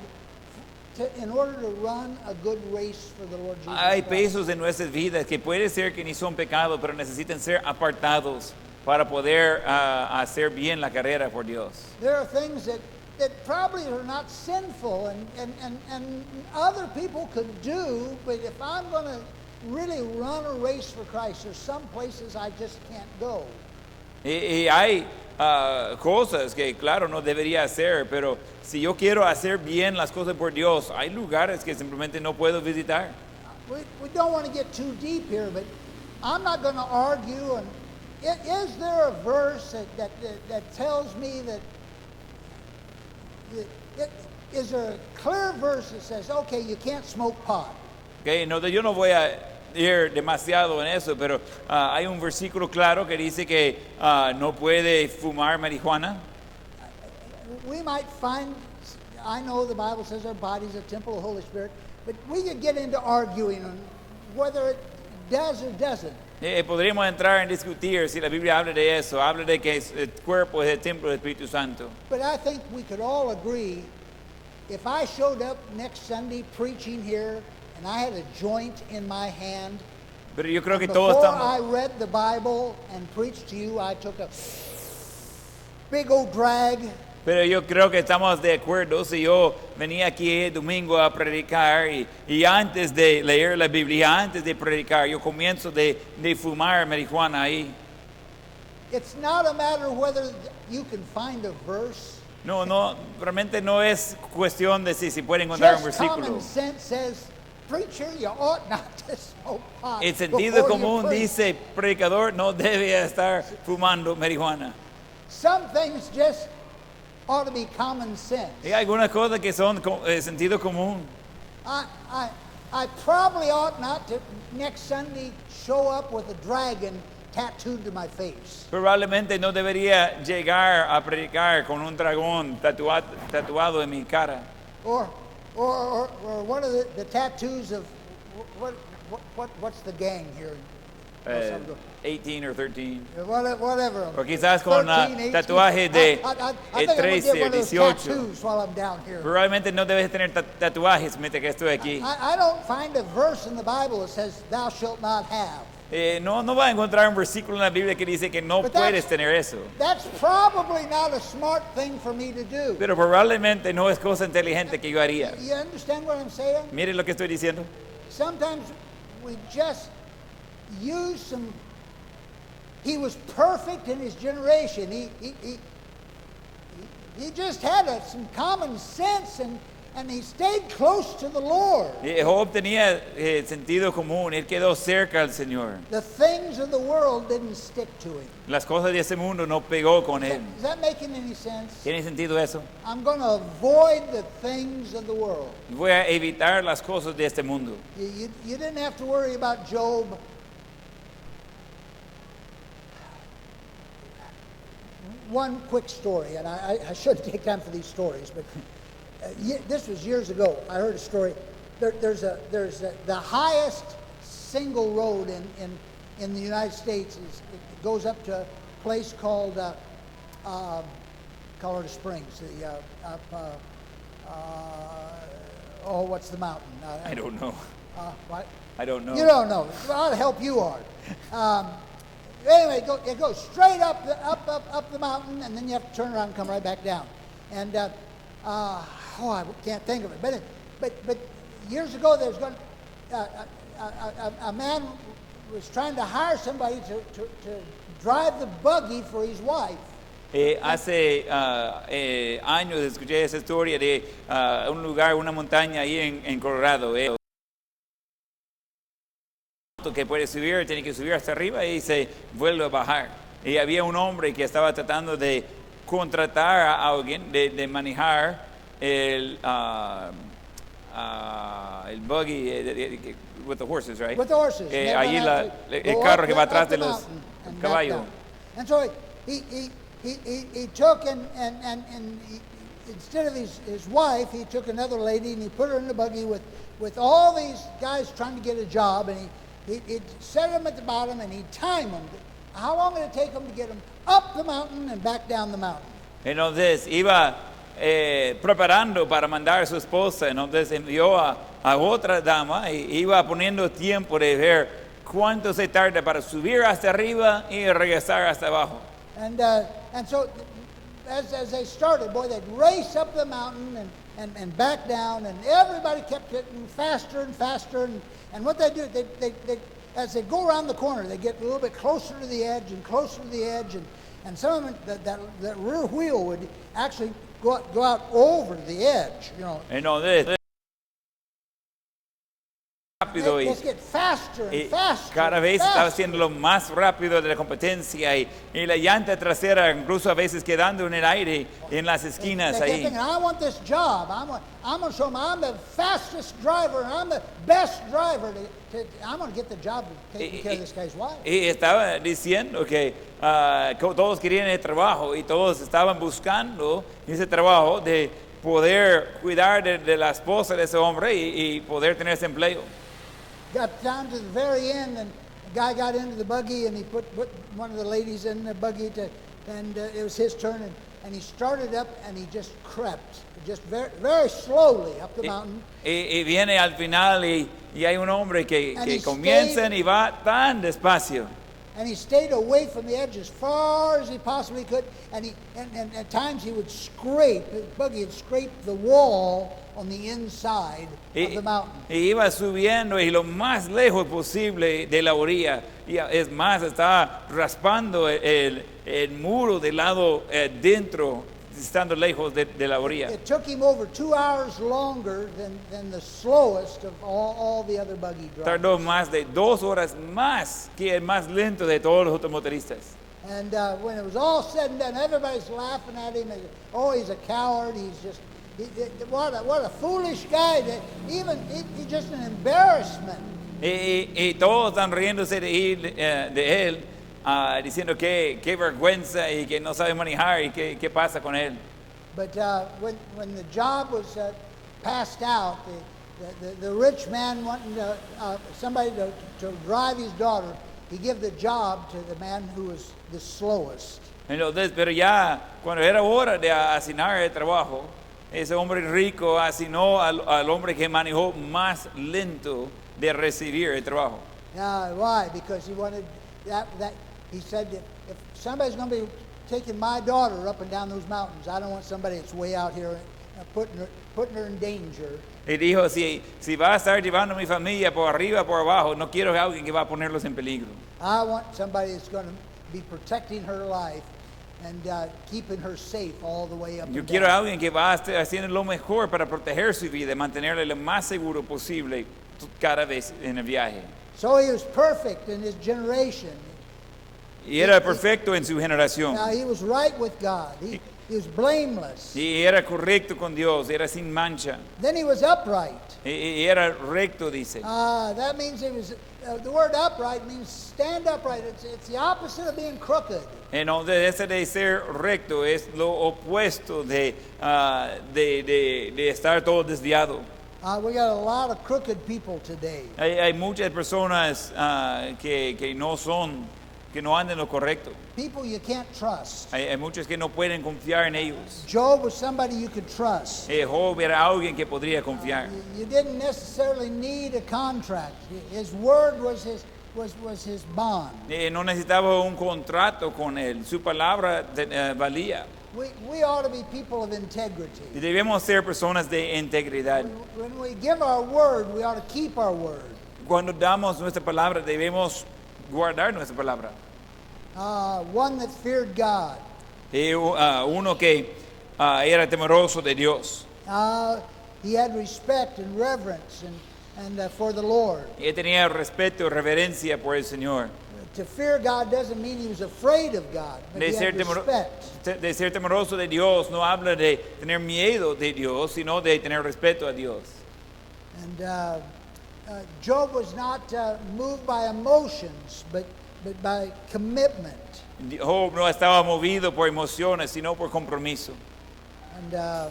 in order to run a good race for the Lord Jesus Hay Christ. pesos en nuestras vidas que puede ser que ni son pecados, pero necesitan ser apartados para poder hacer bien la carrera por Dios. There are things that probably are not sinful and other people could do, but if I'm going to really run a race for Christ, there's some places I just can't go. Y hay cosas que, claro, no debería hacer, pero si yo quiero hacer bien las cosas por Dios, hay lugares que simplemente no puedo visitar. We don't want to get too deep here, but I'm not going to argue. And is there a verse that tells me that is there a clear verse that says, okay, you can't smoke pot? Okay, no, yo no voy a ir demasiado en eso, pero hay un versículo claro que dice que no puede fumar marihuana. We might find, I know the Bible says our body's a temple of the Holy Spirit, but we could get into arguing on whether it does or doesn't. Podríamos entrar en discutir si la Biblia habla de eso, habla de que el cuerpo es el templo del Espíritu Santo. But I think we could all agree, if I showed up next Sunday preaching here and I had a joint in my hand, Pero yo creo que todos before I estamos, read the Bible and preached to you, I took a big old drag. pero yo creo que estamos de acuerdo si yo venía aquí el domingo a predicar y antes de leer la Biblia, antes de predicar, yo comienzo de fumar marihuana ahí. It's not a matter of whether you can find a verse. No, realmente no es cuestión de si puede encontrar un Just versículo. common sense says, preacher, you ought not to smoke pot. El sentido before you común preach." dice, predicador no debe estar fumando marihuana. Some things just ought to be common sense. Hay algunas cosas que son sentido común. I probably ought not to next Sunday show up with a dragon tattooed to my face. Probablemente no debería llegar a predicar con un dragón tatuado en mi cara. Or one of the tattoos of what's the gang here? 18 or 13. Whatever. O quizás con 13, 18. tatuaje de I think I'm gonna get 13 one o of those 18. tattoos while I'm down here. Probablemente no debes tener tatuajes mientras que estoy aquí. I don't find a verse in the Bible that says thou shalt not have. No va a encontrar un versículo en la Biblia que dice que no But puedes tener eso. That's probably not a smart thing for me to do. Pero probablemente no es cosa inteligente que yo haría. You understand what I'm saying? Mire lo que estoy diciendo. Sometimes we just use some. He was perfect in his generation. He just had some common sense and he stayed close to the Lord. Job tenía sentido común, él quedó cerca al Señor. The things of the world didn't stick to him. Las cosas de ese mundo no pegó con él. Is that making any sense? ¿Tiene sentido eso? I'm going to avoid the things of the world. Voy a evitar las cosas de este mundo. You didn't have to worry about Job. One quick story, and I shouldn't take time for these stories, but this was years ago. I heard a story. There's the highest single road in the United States. It goes up to a place called Colorado Springs. What's the mountain? I don't know. What? I don't know. You don't know. Well, I'll help you on. Anyway, it goes straight up the mountain, and then you have to turn around and come right back down. And I can't think of it. But years ago, there was a man was trying to hire somebody to drive the buggy for his wife. Hace años escuché esa historia de un lugar, una montaña ahí en Colorado. Que puede subir, tiene que subir hasta arriba y se vuelve a bajar. Y había un hombre que estaba tratando de contratar a alguien de manejar el buggy with the horses, right? With the horses. Ahí el carro que va atrás de los caballos. And so he took and instead of his wife, he took another lady and he put her in the buggy with all these guys trying to get a job, and he'd set them at the bottom and he'd time them. How long did it take them to get them up the mountain and back down the mountain? Entonces iba preparando para mandar a su esposa, entonces envió a otra dama y iba poniendo tiempo de ver cuánto se tarda para subir hasta arriba y regresar hasta abajo. And so as they started, boy, they'd race up the mountain and back down, and everybody kept getting faster and faster. And what they do, they as they go around the corner, they get a little bit closer to the edge and closer to the edge, and some of them, that rear wheel would actually go out over the edge, you know. Entonces, rápido They y just get faster and faster. cada and vez estaba faster. haciendo lo más rápido de la competencia y la llanta trasera incluso a veces quedando en el aire en las esquinas They kept ahí. thinking, I want this job. I'm going to show them I'm the fastest driver and I'm the best driver. I'm going to get the job of taking care of this guy's wife. Y estaba diciendo que todos querían el trabajo y todos estaban buscando ese trabajo de poder cuidar de la esposa de ese hombre y poder tener ese empleo. Got down to the very end, and the guy got into the buggy, and he put one of the ladies in the buggy, and it was his turn, and he started up, and he just crept, just very, very slowly up the mountain. Y viene al final y hay un hombre que And he comienza stayed- y va tan despacio. And he stayed away from the edge as far as he possibly could, and at times he would scrape, his buggy would scrape the wall on the inside of the mountain. Y iba subiendo y lo más lejos posible de la orilla. Y es más, estaba raspando el muro del lado dentro, estando lejos de la orilla. It took him over 2 hours longer than the slowest of all the other buggy drivers. Tardó más de 2 horas más que el más lento de todos los automotoristas. And when it was all said and done, everybody's laughing at him. And, oh, he's a coward. He's just what a foolish guy. He's just an embarrassment. Y todos están riéndose de él, diciendo que qué vergüenza y que no sabe manejar y qué pasa con él. But when the job was passed out, the rich man wanting somebody to drive his daughter, he gave the job to the man who was the slowest. Entonces, pero ya cuando era hora de asignar el trabajo, ese hombre rico asignó al hombre que manejó más lento de recibir el trabajo. Now, why? Because he wanted that he said that if somebody's going to be taking my daughter up and down those mountains, I don't want somebody that's way out here putting her in danger. Y dijo, si va a estar llevando a mi familia por arriba, por abajo, no quiero a alguien que va a ponerlos en peligro. I want somebody that's going to be protecting her life and keeping her safe all the way up Yo and quiero a down. alguien que va a estar haciendo lo mejor para proteger su vida y mantenerle lo más seguro posible cada vez en el viaje. So he was perfect in his generation. Y era perfecto en su generación. Now he was right with God. He was blameless. Y era correcto con Dios, era sin mancha. Then he was upright. Y era recto, dice. That means he was. The word upright means stand upright. It's the opposite of being crooked. Entonces, ese de ser recto es lo opuesto de estar todo desviado. We got a lot of crooked people today. Hay muchas personas que no andan lo correcto. People you can't trust. Hay muchos que no pueden confiar en ellos. Job was somebody you could trust. Job era alguien que podría confiar. You didn't necessarily need a contract. His word was his bond. No necesitaba un contrato con él. Su palabra valía. We ought to be people of integrity. Y debemos ser personas de integridad. When we give our word, we ought to keep our word. Cuando damos nuestra palabra, debemos guardar nuestra palabra. One that feared God. Uno que era temeroso de Dios. He had respect and reverence and for the Lord. Y tenía respeto y reverencia por el Señor. To fear God doesn't mean he was afraid of God, but he had respect. De ser temeroso de Dios no habla de tener miedo de Dios, sino de tener respeto a Dios. And Job was not moved by emotions, but by commitment. Job no estaba movido por emociones, sino por compromiso. And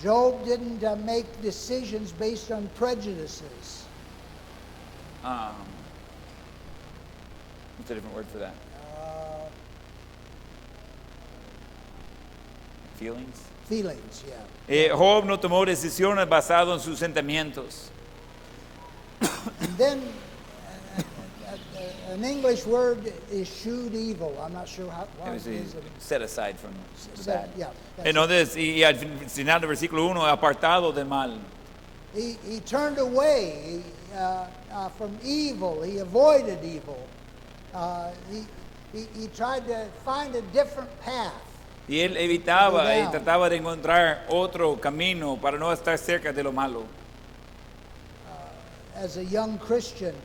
Job didn't make decisions based on prejudices. What's a different word for that? Feelings? Feelings, yeah. Job no tomó decisiones basadas en sus sentimientos. And then an English word is shewed evil. I'm not sure how It it was is. set aside from the bad. Yeah, that's it. Entonces, y al final del versículo 1, apartado del mal. He turned away from evil. He avoided evil. He tried to find a different path. Y él evitaba y Down. trataba de encontrar otro camino para no estar cerca de lo malo. As a young Christian,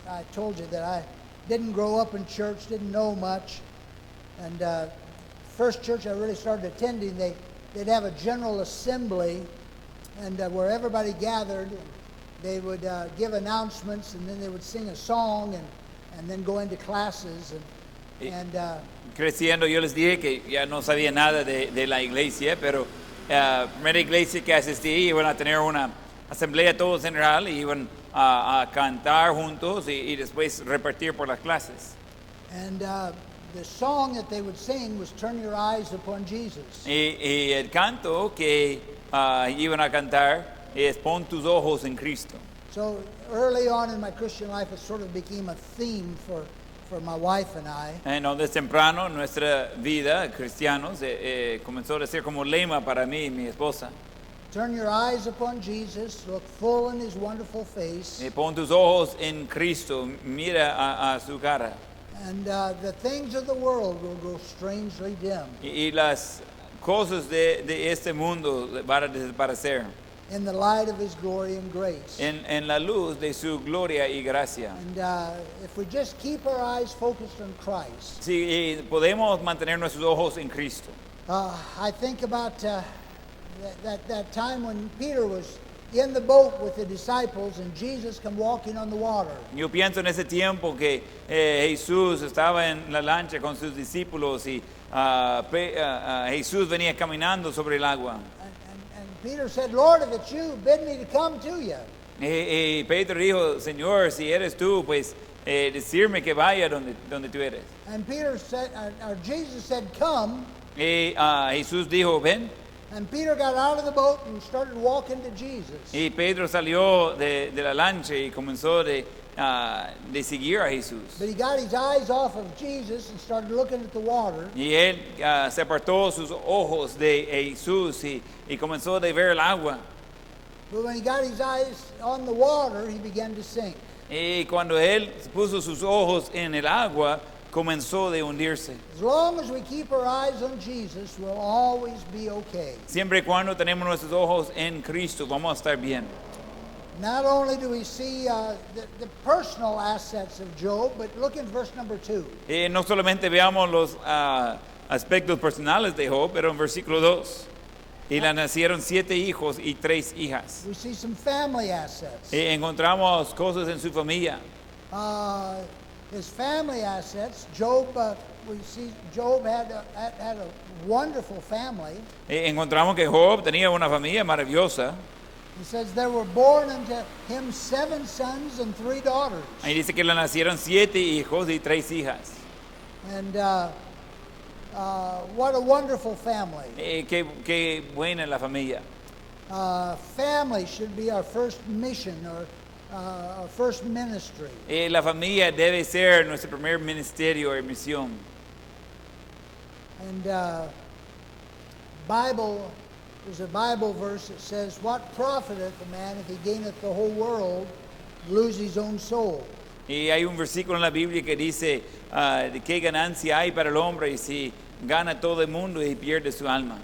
I told you that I didn't grow up in church, didn't know much. And first church I really started attending, they'd have a general assembly, and where everybody gathered. They would give announcements, and then they would sing a song, and then go into classes. Creciendo, yo les dije que ya no sabía nada de la iglesia, pero primera iglesia que asistí iban a tener una asamblea todos en general y iban a cantar juntos y después repartir por las clases. And the song that they would sing was "Turn Your Eyes Upon Jesus." Y el canto que iban a cantar es Pon tus ojos en Cristo. So early on in my Christian life, it sort of became a theme for my wife and I. Entonces temprano en nuestra vida cristianos comenzó a ser como lema para mí y mi esposa. Turn your eyes upon Jesus, look full in his wonderful face, Pon tus ojos en Cristo, mira a su cara. and the things of the world will grow strangely dim Y las cosas de este mundo van a desaparecer in the light of his glory and grace. en la luz de su gloria y gracia. And if we just keep our eyes focused on Christ, Si podemos mantener nuestros ojos en Cristo. I think about that time when Peter was in the boat with the disciples and Jesus come walking on the water. Yo pienso en ese tiempo que Jesús estaba en la lancha con sus discípulos y Jesús venía caminando sobre el agua. And Peter said, Lord, if it's you, bid me to come to you. Y Pedro dijo, Señor, si eres tú, pues decirme que vaya donde tú eres. And Peter said, or Jesus said, come. Y Jesús dijo, ven. And Peter got out of the boat and started walking to Jesus. Y Pedro salió de la lancha y comenzó de seguir a Jesús. But he got his eyes off of Jesus and started looking at the water. Y él se apartó sus ojos de Jesús y comenzó de ver el agua. But when he got his eyes on the water, he began to sink. Y cuando él puso sus ojos en el agua, comenzó de hundirse. As long as we keep our eyes on Jesus, we'll always be okay. Siempre y cuando tenemos nuestros ojos en Cristo, vamos a estar bien. Not only do we see the personal assets of Job, but look in verse number 2. No solamente veamos los aspectos personales de Job, pero en versículo 2. Y le nacieron 7 hijos y 3 hijas. We see some family assets. Encontramos cosas en su familia. His family assets, Job, we see Job had a wonderful family. Encontramos que Job tenía una familia maravillosa. He says there were born unto him 7 sons and 3 daughters. Ahí dice que le nacieron 7 hijos y 3 hijas. And what a wonderful family. Qué buena la familia. Family should be our first mission or our first ministry. La familia debe ser nuestro primer ministerio y misión. And there's a Bible verse that says, "What profiteth a man if he gaineth the whole world, lose his own soul?" Y hay un versículo en la Biblia que dice de qué ganancia hay para el hombre si gana todo el mundo y pierde su alma.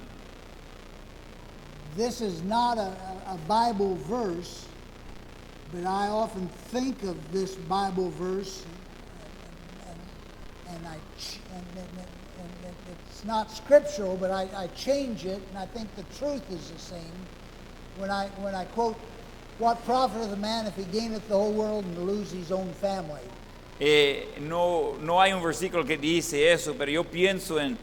This is not a Bible verse, but I often think of this Bible verse, and it's not scriptural, but I change it, and I think the truth is the same. When I quote, "What profiteth a man if he gaineth the whole world and lose his own family?" No hay un versículo que dice eso, pero yo pienso en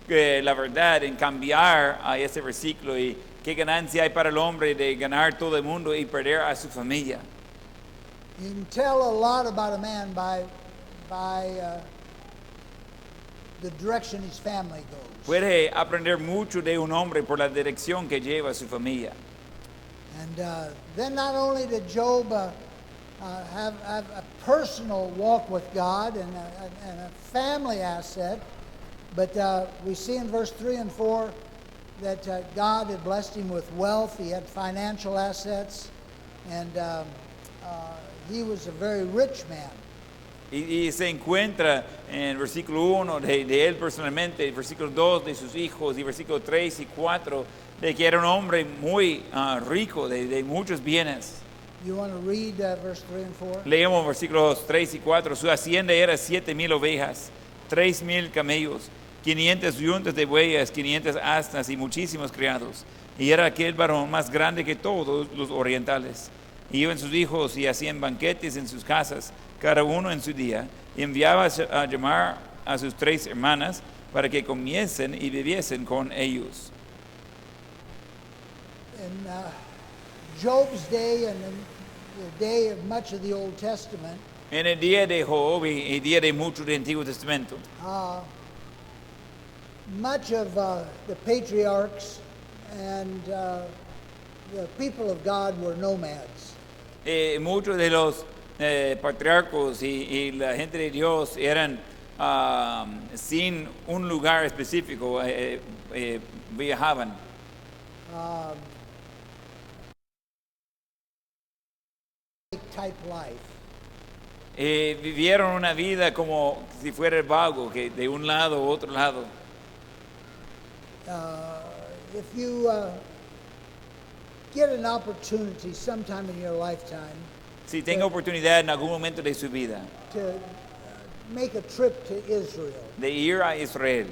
la verdad, en cambiar a ese versículo y qué ganancia hay para el hombre de ganar todo el mundo y perder a su familia. You can tell a lot about a man by the direction his family goes. Puede aprender mucho de un hombre por la dirección que lleva su familia. And then not only did Job have a personal walk with God and a family asset. But we see in verse 3 and 4 that God had blessed him with wealth. He had financial assets, and he was a very rich man. Y se encuentra en el versículo 1 de él personalmente, el versículo 2 de sus hijos, y versículo 3 y 4 de que era un hombre muy rico, de muchos bienes. You want to read verse 3 and 4? Leemos versículos 3 y 4. Su hacienda era 7,000 ovejas, 3,000 camellos, 500 yuntas de bueyes, 500 asnas y muchísimos criados. Y era aquel varón más grande que todos los orientales. Y iban sus hijos y hacían banquetes en sus casas, cada uno en su día. Y enviaba a llamar a sus 3 hermanas para que comiesen y bebiesen con ellos. In Job's day and in the day of much of the Old Testament, En el día de Job y el día de mucho del Antiguo Testamento, much of the patriarchs and the people of God were nomads. muchos de los patriarcos y la gente de Dios eran sin un lugar específico, viajaban. Type life. Vivieron una vida como si fuera el vago, que de un lado a otro lado. If you get an opportunity sometime in your lifetime Si tenga oportunidad en algún momento de su vida to make a trip to Israel, de ir a Israel,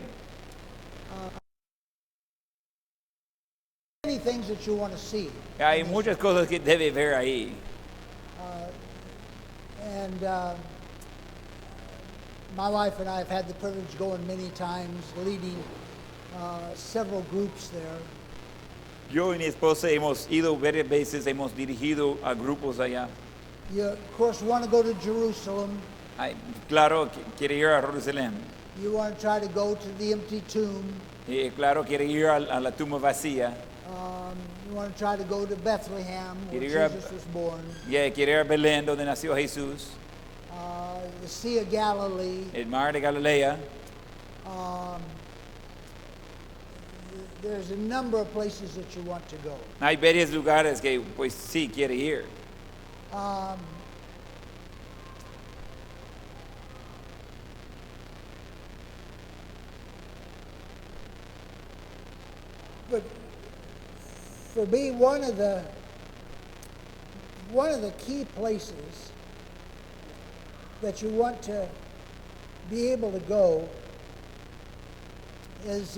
many things that you want to see. hay muchas cosas que debe ver ahí. And my wife and I have had the privilege going many times, leading several groups there. Yo y mi esposa hemos ido varias veces, hemos dirigido a grupos allá. You, of course, want to go to Jerusalem. Ay, claro, quiere ir a Jerusalén. You want to try to go to the empty tomb. Claro, quiere ir a la tumba vacía. You want to try to go to Bethlehem, where Quiere ir a- Jesus was born. Quiere ir a Belén, donde nació Jesús. The Sea of Galilee. El mar de Galilea. There's a number of places that you want to go. Hay varios lugares que pues sí quiere ir. But for me, one of the key places that you want to be able to go is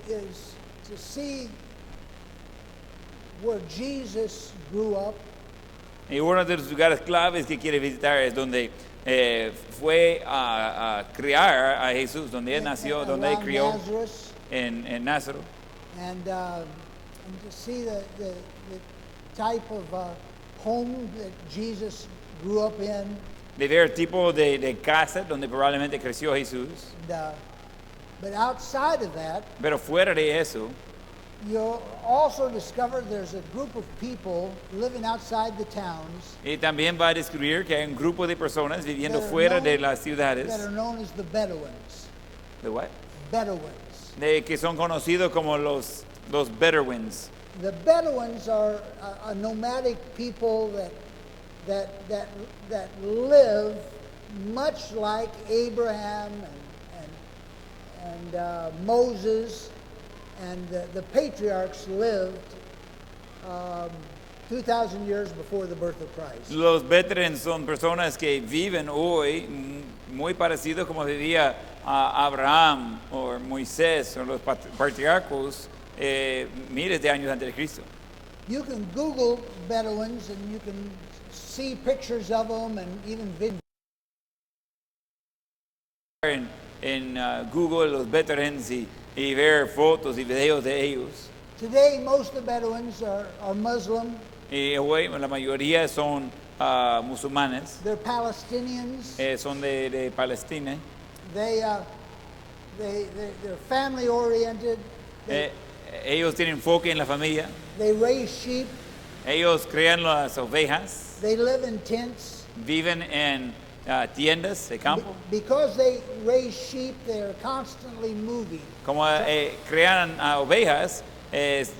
is to see where Jesus grew up. Y uno de los lugares claves que quiere visitar es donde fue a criar a Jesús, donde él nació, donde él around crió Nazareth, en Nazaret. and to see the type of home that Jesus grew up in. De ver el tipo de casa donde probablemente creció Jesús. And, but outside of that, Pero fuera de eso, you'll also discover there's a group of people living outside the towns y también va a descubrir que hay un grupo de personas viviendo that are fuera known- de las that ciudades. are known as the Bedouins. ¿De what? Bedouins. Que son conocidos como los Bedouins. The Bedouins are a nomadic people that live much like Abraham and Moses and the patriarchs lived 2,000 years before the birth of Christ. Los veterans son personas que viven hoy muy parecidos como vivía Abraham o Moisés o los patriarcos miles de años antes de Cristo. You can Google Bedouins and you can see pictures of them and even videos. En Google los veterans y ver fotos y videos de ellos. Today, most of the Bedouins are Muslim. Y hoy la mayoría son musulmanes, They're Palestinians. son de Palestina. They they're family oriented. Eh, ellos tienen enfoque en la familia. They raise sheep. Ellos crean las ovejas. They live in tents. Viven en tiendas de campo. Because they raise sheep, they are constantly moving. Como crean ovejas,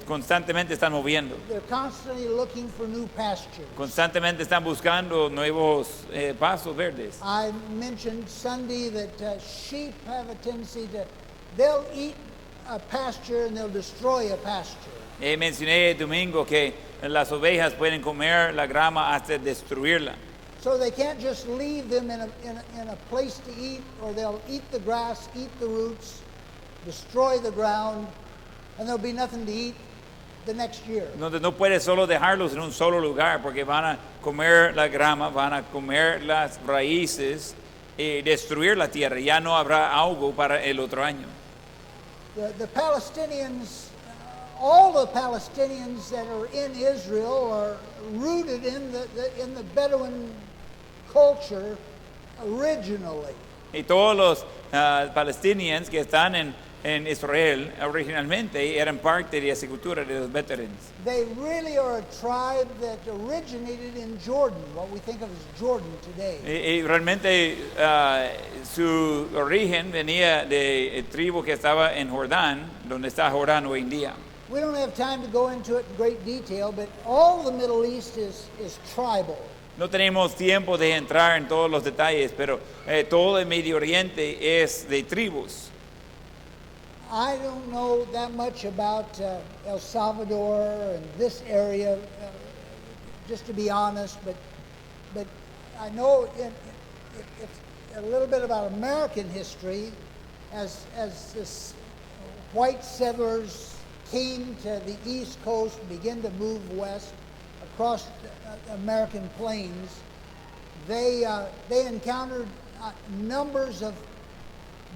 constantemente están moviendo. They're constantly looking for new pasture. Constantemente están buscando nuevos pasos verdes. I mentioned Sunday that sheep have a tendency they'll eat a pasture and they'll destroy a pasture. Mencioné el domingo que las ovejas pueden comer la grama hasta destruirla. So they can't just leave them in a place to eat, or they'll eat the grass, eat the roots, destroy the ground, and there'll be nothing to eat the next year. Entonces no puedes solo dejarlos en un solo lugar porque van a comer la grama, van a comer las raíces y destruir la tierra. Ya no habrá algo para el otro año. The Palestinians, all the Palestinians that are in Israel are rooted in the Bedouin culture originally. Y todos los palestinios que están en Israel originalmente eran parte de esa cultura de los veterans. They really are a tribe that originated in Jordan, what we think of as Jordan today. Y realmente su origen venía de tribu que estaba en Jordán, donde está Jordán hoy en día. We don't have time to go into it in great detail, but all the Middle East is tribal. No tenemos tiempo de entrar en todos los detalles, pero todo el Medio Oriente es de tribus. I don't know that much about El Salvador and this area, just to be honest, but I know it's a little bit about American history as this white settlers came to the East Coast and began to move west across the American plains. They encountered numbers of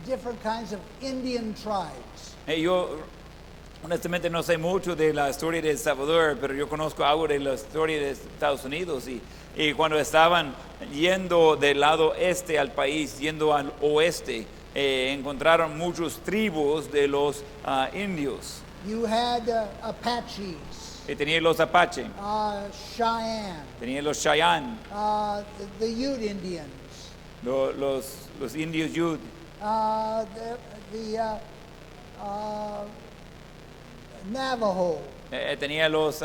different kinds of Indian tribes. Yo honestamente no sé mucho de la historia de El Salvador, pero yo conozco algo de la historia de Estados Unidos y cuando estaban yendo del lado este al país, yendo al oeste, encontraron muchos tribus de los indios. You had Apaches. Tenía los Apache, Cheyenne, tenía los Cheyenne, the Ute Indians, los indios Ute, the Navajo. tenía los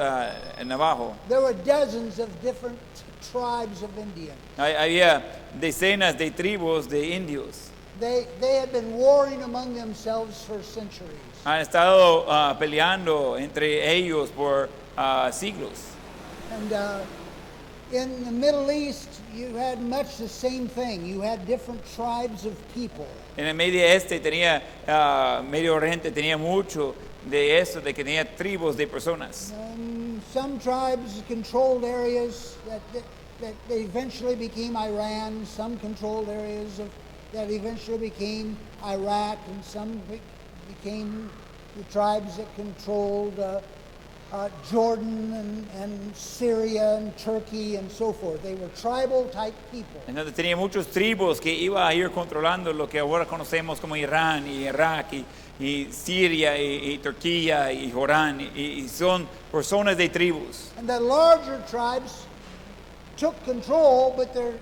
Navajo. There were dozens of different tribes of Indians. Había decenas de tribus de indios. They had been warring among themselves for centuries. Han estado peleando entre ellos por siglos. And in the Middle East, you had much the same thing. You had different tribes of people. En el Medio Este tenía, Medio Oriente tenía mucho de eso, de que tenía tribus de personas. Some tribes controlled areas that they eventually became Iran. Some controlled areas that eventually became Iraq, and some became the tribes that controlled Jordan and Syria and Turkey and so forth. They were tribal type people. Entonces tenía muchos tribus que iba a ir controlando lo que ahora conocemos como Irán y Irak y Siria y Turquía y Jordán y son personas de tribus. And the larger tribes took control, but there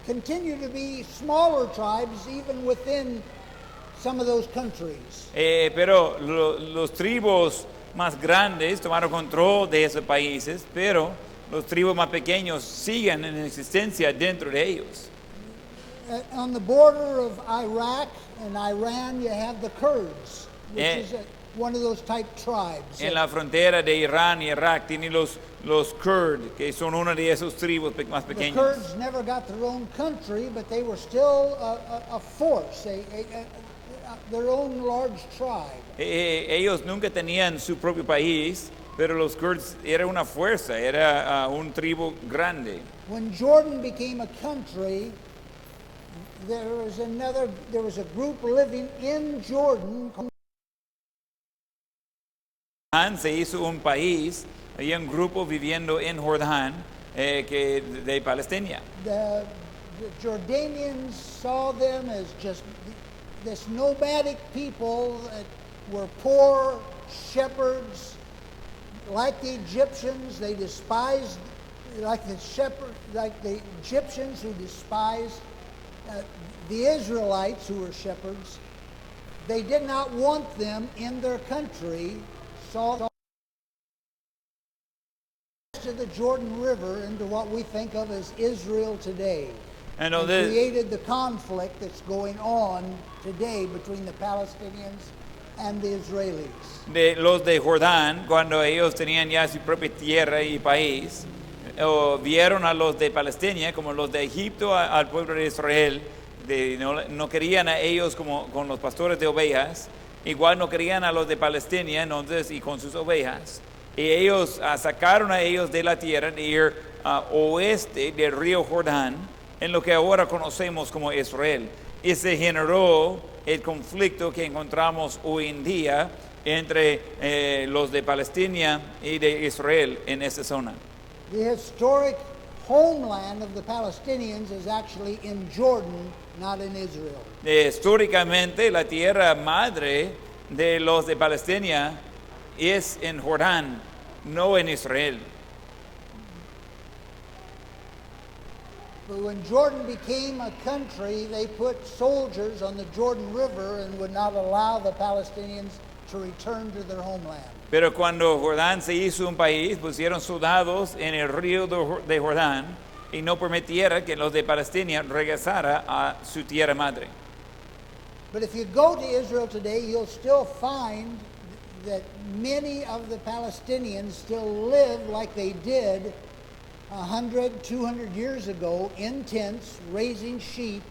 continue to be smaller tribes even within some of those countries. Pero los tribus más grandes tomaron control de esos países, pero los tribus más pequeños siguen en existencia dentro de ellos. On the border of Iraq and Iran, you have the Kurds, which is one of those type tribes. En la frontera de Irán y Irak tienen los Kurd, que son una de esos tribus más The pequeños. Kurds never got their own country, but they were still a force, their own large tribe. Ellos nunca tenían su propio país, pero los Kurds era una fuerza, era un tribu grande. When Jordan became a country, there was a group living in Jordan. Se hizo un país, había un grupo viviendo en Jordán de Palestina. The Jordanians saw them as just this nomadic people that were poor shepherds, like the Egyptians. They despised, like the Egyptians who despised the Israelites who were shepherds. They did not want them in their country. So to the Jordan River into what we think of as Israel today. And created the conflict that's going on today between the Palestinians and the Israelis. De los de Jordán, cuando ellos tenían ya su propia tierra y país, vieron a los de Palestina como los de Egipto al pueblo de Israel. No querían a ellos como con los pastores de ovejas, igual no querían a los de Palestina entonces y con sus ovejas. Y ellos sacaron a ellos de la tierra de ir oeste del río Jordán, en lo que ahora conocemos como Israel. Y se generó el conflicto que encontramos hoy en día entre los de Palestina y de Israel en esa zona. The historic homeland of the Palestinians is actually in Jordan, not in Israel. Históricamente la tierra madre de los de Palestina es en Jordán, no en Israel. But when Jordan became a country, they put soldiers on the Jordan River and would not allow the Palestinians to return to their homeland. Pero cuando Jordán se hizo un país, pusieron soldados en el río de Jordán y no permitiera que los de Palestina regresara a su tierra madre. But if you go to Israel today, you'll still find that many of the Palestinians still live like they did 100, 200 years ago in tents, raising sheep,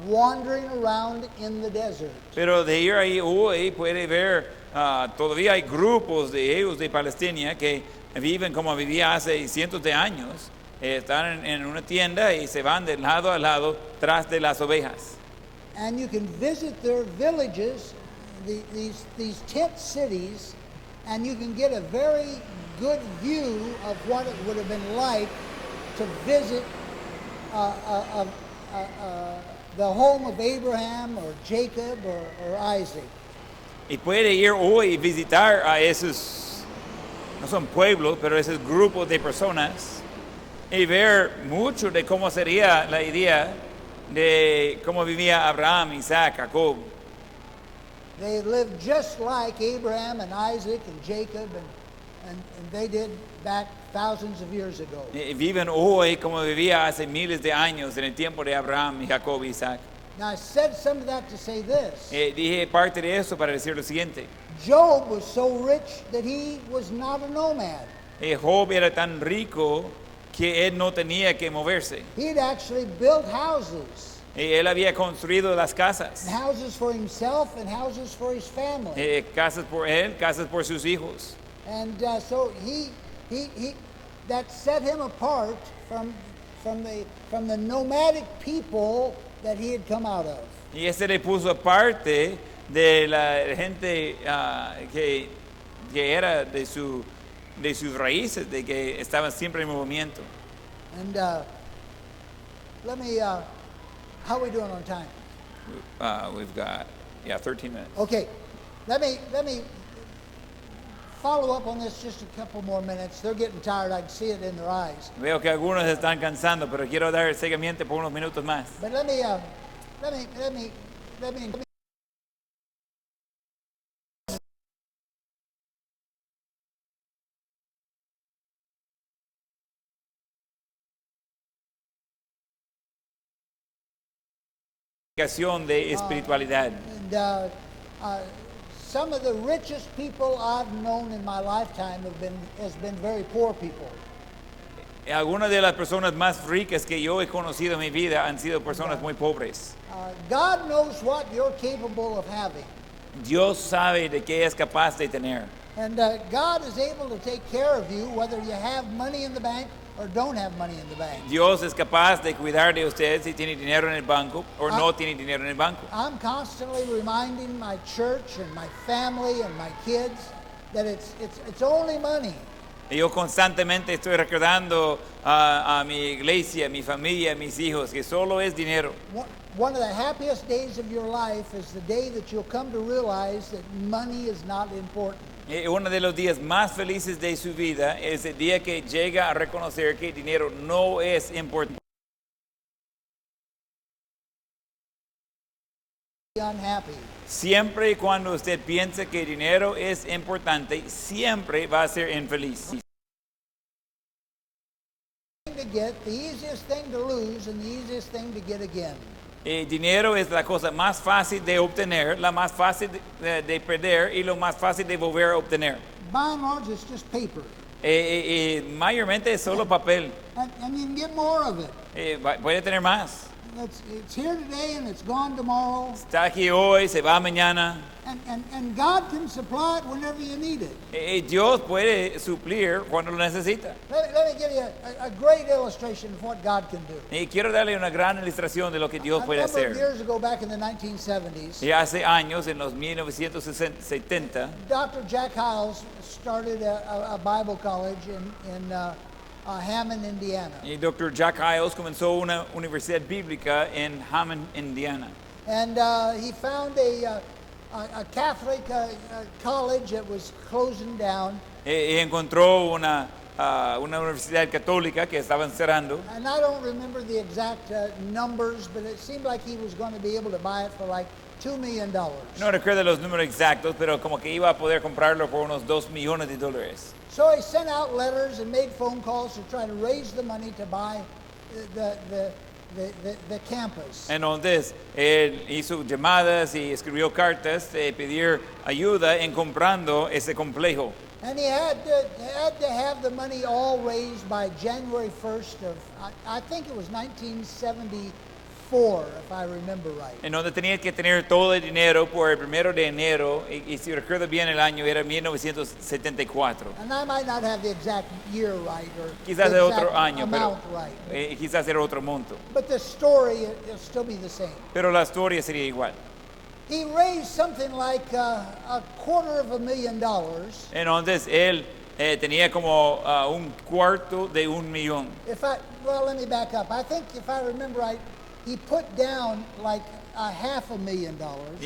wandering around in the desert. Pero de ir ahí hoy puede ver, todavía hay grupos de ellos de Palestina que viven como vivía hace cientos de años. Están en una tienda y se van de lado a lado tras de las ovejas. And you can visit their villages, these tent cities, and you can get a very good view of what it would have been like to visit the home of Abraham or Jacob or Isaac. Y puede ir hoy y visitar a esos, no son pueblos, pero esos grupos de personas y ver mucho de cómo sería la idea de cómo vivía Abraham, Isaac, Jacob. They lived just like Abraham and Isaac and Jacob and they did back thousands of years ago. Viven hoy como vivía hace miles de años en el tiempo de Abraham, Jacob y Isaac. Now I said some of that to say this. Dije parte de eso para decir lo siguiente. Job was so rich that he was not a nomad. Job era tan rico que él no tenía que moverse. He'd actually built houses. Él había construido las casas. And houses for himself and houses for his family. Casas por él, casas por sus hijos. And so he that set him apart from the nomadic people that he had come out of. Y ese le puso aparte de la gente que era de sus raíces, de que estaban siempre en movimiento. And let me, how are we doing on time? We've got 13 minutes. Okay, let me follow up on this just a couple more minutes. They're getting tired. I can see it in their eyes. Veo que algunos están cansando, pero quiero dar seguimiento por unos minutos más. But let me De espiritualidad. And some of the richest people I've known in my lifetime has been very poor people. Algunas de las personas más ricas que yo he conocido en mi vida han sido personas muy pobres. God knows what you're capable of having. Dios sabe de qué es capaz de tener. And God is able to take care of you whether you have money in the bank or don't have money in the bank. Dios es capaz de cuidar de usted si tiene dinero en el banco o no tiene dinero en el banco. I'm constantly reminding my church and my family and my kids that it's only money. Y yo constantemente estoy recordando a mi iglesia, a mi familia, a mis hijos, que solo es dinero. one of the happiest days of your life is the day that you'll come to realize that money is not important. Uno de los días más felices de su vida es el día que llega a reconocer que el dinero no es importante. Be unhappy. Siempre y cuando usted piense que el dinero es importante, siempre va a ser infeliz. To get, the easiest thing to lose and the easiest thing to get again. El dinero es la cosa más fácil de obtener, la más fácil de perder y lo más fácil de volver a obtener. By and large, it's just paper. Mayormente es solo papel. And you can get more of it. Puede tener más. It's here today and it's gone tomorrow. Está aquí hoy, se va mañana. And God can supply it whenever you need it. Dios puede suplir cuando lo necesita. Let me give you a great illustration of what God can do. Y quiero darle una gran ilustración de lo que Dios puede A number of hacer. years ago, back in the 1970s, Y hace años, en los 1970, Dr. Jack Hiles started a Bible college in Hammond, Indiana. y Dr. Jack Hiles comenzó una universidad bíblica en Hammond, Indiana. And he found a Catholic college that was closing down. Y encontró una universidad católica que estaban cerrando. And I don't remember the exact numbers, but it seemed like he was going to be able to buy it for like $2 million. No recuerdo los números exactos, pero como que iba a poder comprarlo por unos $2 millones. So he sent out letters and made phone calls to try to raise the money to buy the campus. Entonces, él hizo llamadas y escribió cartas de pedir ayuda en comprando ese complejo. And he had to have the money all raised by January 1st of, I think it was 1974, if I remember right. Entonces tenía que tener todo el dinero por el 1 de enero, y si recuerdo bien el año era 1974. And I might not have the exact year right or Quizás the de exact otro año, pero amount right. quizás era otro monto. But the story will still be the same. Pero la historia sería igual. He raised something like $250,000. Entonces él tenía como $250,000. Well, let me back up. I think if I remember right, he put down like $500,000.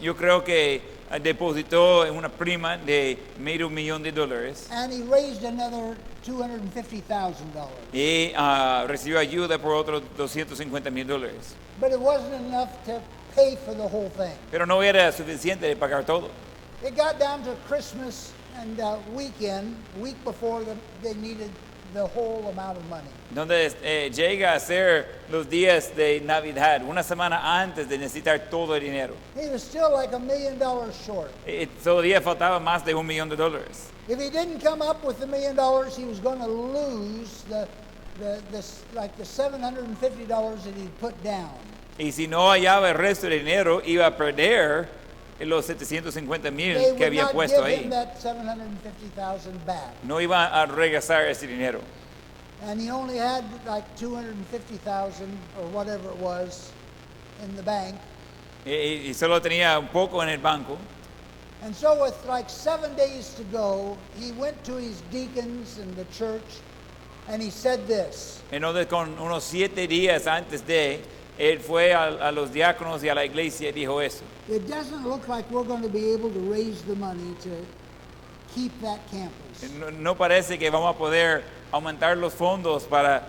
Yo creo que depositó en una prima de $500,000 And he raised another $250,000. y recibió ayuda por otros $250,000. But it wasn't enough to pay for the whole thing. Pero no era suficiente de pagar todo. It got down to Christmas and week before they needed the whole amount of money. Entonces llega a ser los días de Navidad, una semana antes de necesitar todo el dinero. He was still like $1 million short. Todavía faltaba más de $1 millón. If he didn't come up with $1 million, he was going to lose the $750 that he'd put down. Y si no hallaba el resto del dinero, iba a perder los $750,000 They que would había not puesto give ahí. him that $750,000 back. No iba a regresar ese dinero. And he only had like $250,000 or whatever it was in the bank. Y solo tenía un poco en el banco. And so with like 7 days to go, he went to his deacons in the church and he said this. Entonces, con unos 7 días antes él fue a los diáconos y a la iglesia y dijo eso. It doesn't look like we're going to be able to raise the money to keep that campus. No parece que vamos a poder aumentar los fondos para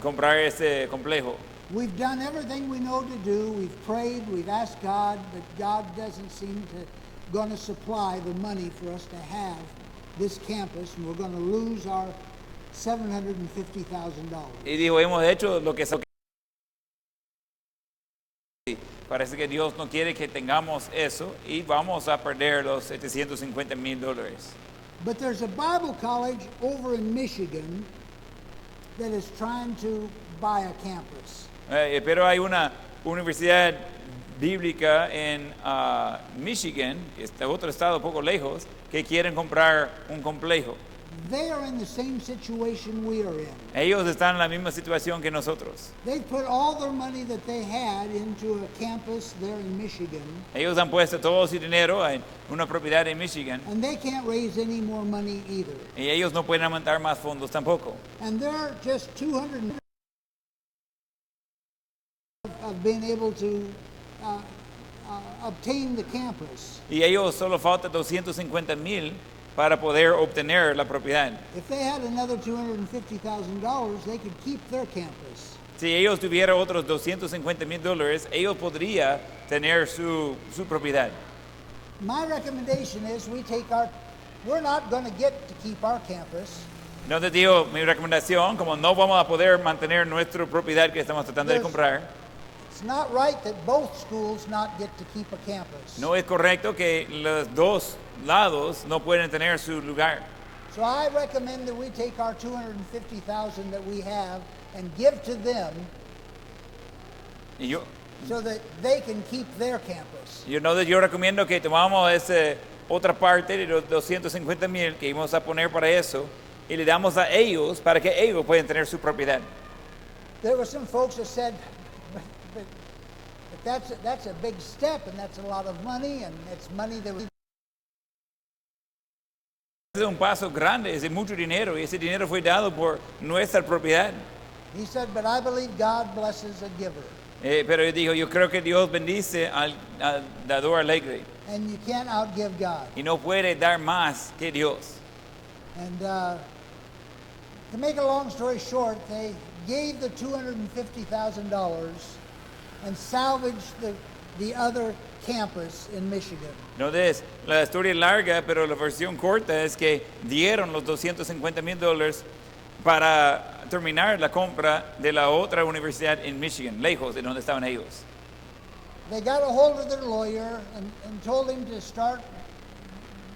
comprar ese complejo. We've done everything we know to do. We've prayed, we've asked God, but God doesn't seem to going to supply the money for us to have this campus, and we're going to lose our $750,000. Y dijo, hemos hecho lo que parece que Dios no quiere que tengamos eso y vamos a perder los $750,000. But there's a Bible college over in Michigan that is trying to buy a campus. Pero hay una universidad bíblica en Michigan, este otro estado poco lejos, que quieren comprar un complejo. They are in the same situation we are in. Ellos están en la misma situación que nosotros. They put all their money that they had into a campus there in Michigan, Ellos han puesto todo su dinero en una propiedad en Michigan and they can't raise any more money either. y ellos no pueden aumentar más fondos tampoco. And they're just of being able to obtain the campus. Y ellos solo falta 250,000 para poder obtener la propiedad. If they had another $250,000, they could keep their campus. Si ellos tuvieran otros $250,000, ellos podrían tener su propiedad. My recommendation is we're not going to get to keep our campus. Entonces digo, mi recomendación, como no vamos a poder mantener nuestra propiedad que estamos tratando de comprar, It's not right that both schools not get to keep a campus. no es correcto que los dos lados no pueden tener su lugar. So I recommend that we take our $250,000 that we have and give to them Y yo, so that they can keep their campus. yo recomiendo que tomamos esa otra parte de los 250,000 que íbamos a poner para eso y le damos a ellos para que ellos puedan tener su propiedad. There were some folks that said, but that's a big step and that's a lot of money and it's money that we. Es un paso grande, es de mucho dinero y ese dinero fue dado por nuestra propiedad. He said, but I believe God blesses a giver. Pero yo digo, yo creo que Dios bendice al dador alegre And you can't outgive God. y no puede dar más que Dios. And to make a long story short, they gave the $250,000 and salvaged the other campus in Michigan. Entonces, la historia es larga, pero la versión corta es que dieron los $250,000 para terminar la compra de la otra universidad en Michigan, lejos de donde estaban ellos. They got a hold of their lawyer and told him to start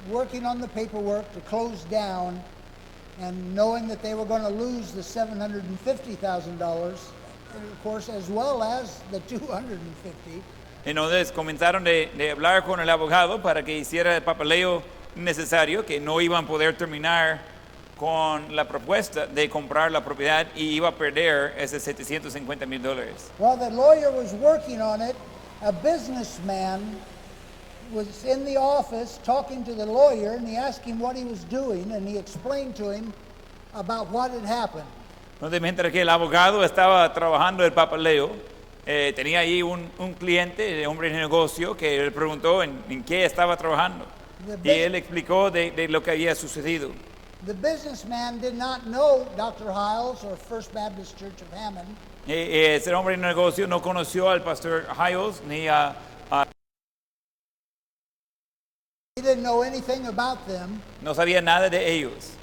working on the paperwork to close down, and knowing that they were going to lose the $750,000, of course, as well as the $250,000. Entonces comenzaron de hablar con el abogado para que hiciera el papeleo necesario, que no iban a poder terminar con la propuesta de comprar la propiedad y iba a perder ese $750,000. While the lawyer was working on it, a businessman was in the office talking to the lawyer, and he asked him what he was doing, and he explained to him about what had happened. Entonces, mientras que el abogado estaba trabajando el papeleo, tenía ahí un cliente, hombre de negocio, que le preguntó en qué estaba trabajando. Y él explicó de lo que había sucedido. The businessman did not know Dr. Hiles or First Baptist Church of Hammond. Ese hombre de negocio no conoció al pastor Hiles ni a He didn't know anything about them, no sabía nada de ellos,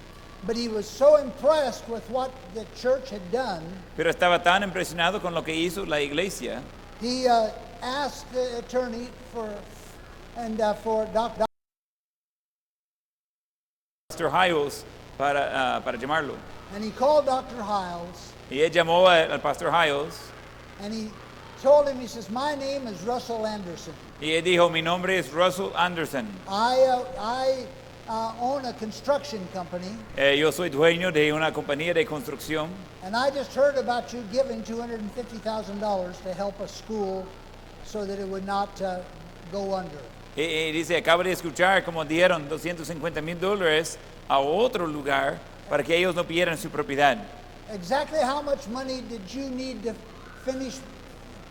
but he was so impressed with what the church had done, pero estaba tan impresionado con lo que hizo la iglesia. he asked the attorney for Dr. Pastor Hiles para llamarlo. And he called Dr. Hiles, Y él llamó al pastor Hiles and he told him, he says, my name is Russell Anderson. y él dijo, mi nombre es Russell Anderson. I own a construction company, Yo soy dueño de una compañía de construcción and I just heard about you giving $250,000 to help a school so that it would not go under. y dice, acabo de escuchar cómo dieron $250,000 a otro lugar para que ellos no pierdan su propiedad. Exactly how much money did you need to finish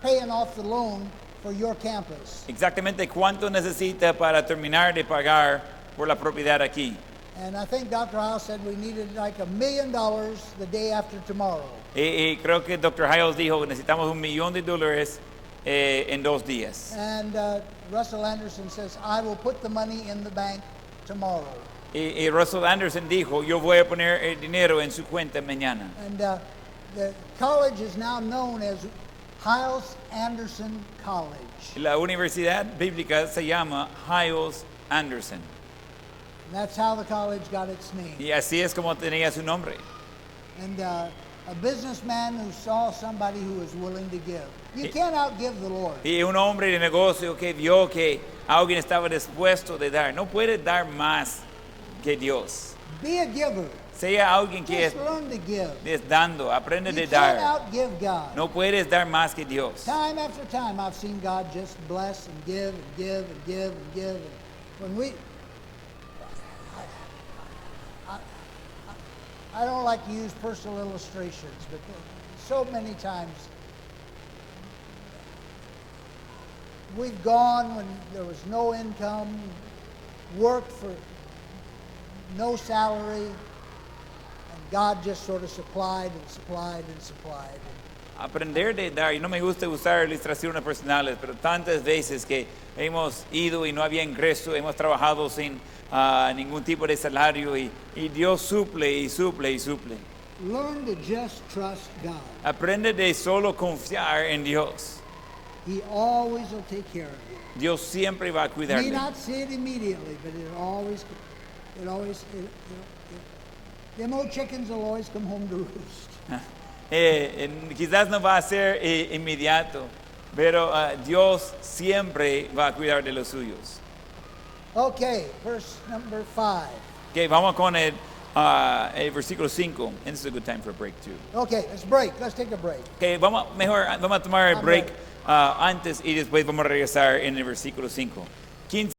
paying off the loan for your campus? Exactamente cuánto necesita para terminar de pagar por la propiedad aquí. And I think Dr. Hiles said we needed like $1 million the day after tomorrow. Y creo que Dr. Hiles dijo que necesitamos $1 millón en 2 días. And Russell Anderson says, I will put the money in the bank tomorrow. Y Russell Anderson dijo, yo voy a poner el dinero en su cuenta mañana. And the college is now known as Hiles Anderson College. La universidad bíblica se llama Hiles Anderson. And that's how the college got its name. Y así es como tenía su nombre. And a businessman who saw somebody who was willing to give. You can't outgive the Lord. Y un hombre de negocio que vio que alguien estaba dispuesto de dar. No puede dar más que Dios. Be a giver. Sea alguien que Just learn to give. es dando, aprende You de can't dar. outgive God. No puedes dar más que Dios. Time after time, I've seen God just bless and give and give and give and give. And when I don't like to use personal illustrations, but so many times we've gone when there was no income, worked for no salary, and God just sort of supplied and supplied and supplied. Aprender de dar, y no me gusta usar ilustraciones personales, pero tantas veces que hemos ido y no había ingreso, hemos trabajado sin ningún tipo de salario y Dios suple y suple y suple. Learn to just trust God. Aprende de solo confiar en Dios. He always will take care of you. Dios siempre va a You may cuidarte. not see it immediately, but them old chickens will always come home to roost. Quizás no va a ser inmediato, pero Dios siempre va a cuidar de los suyos. Okay, verse number 5. Okay, vamos con el versículo 5. And this is a good time for a break too. Okay, let's break. Let's take a break. Okay, vamos a tomar el break antes y después vamos a regresar en el versículo 5.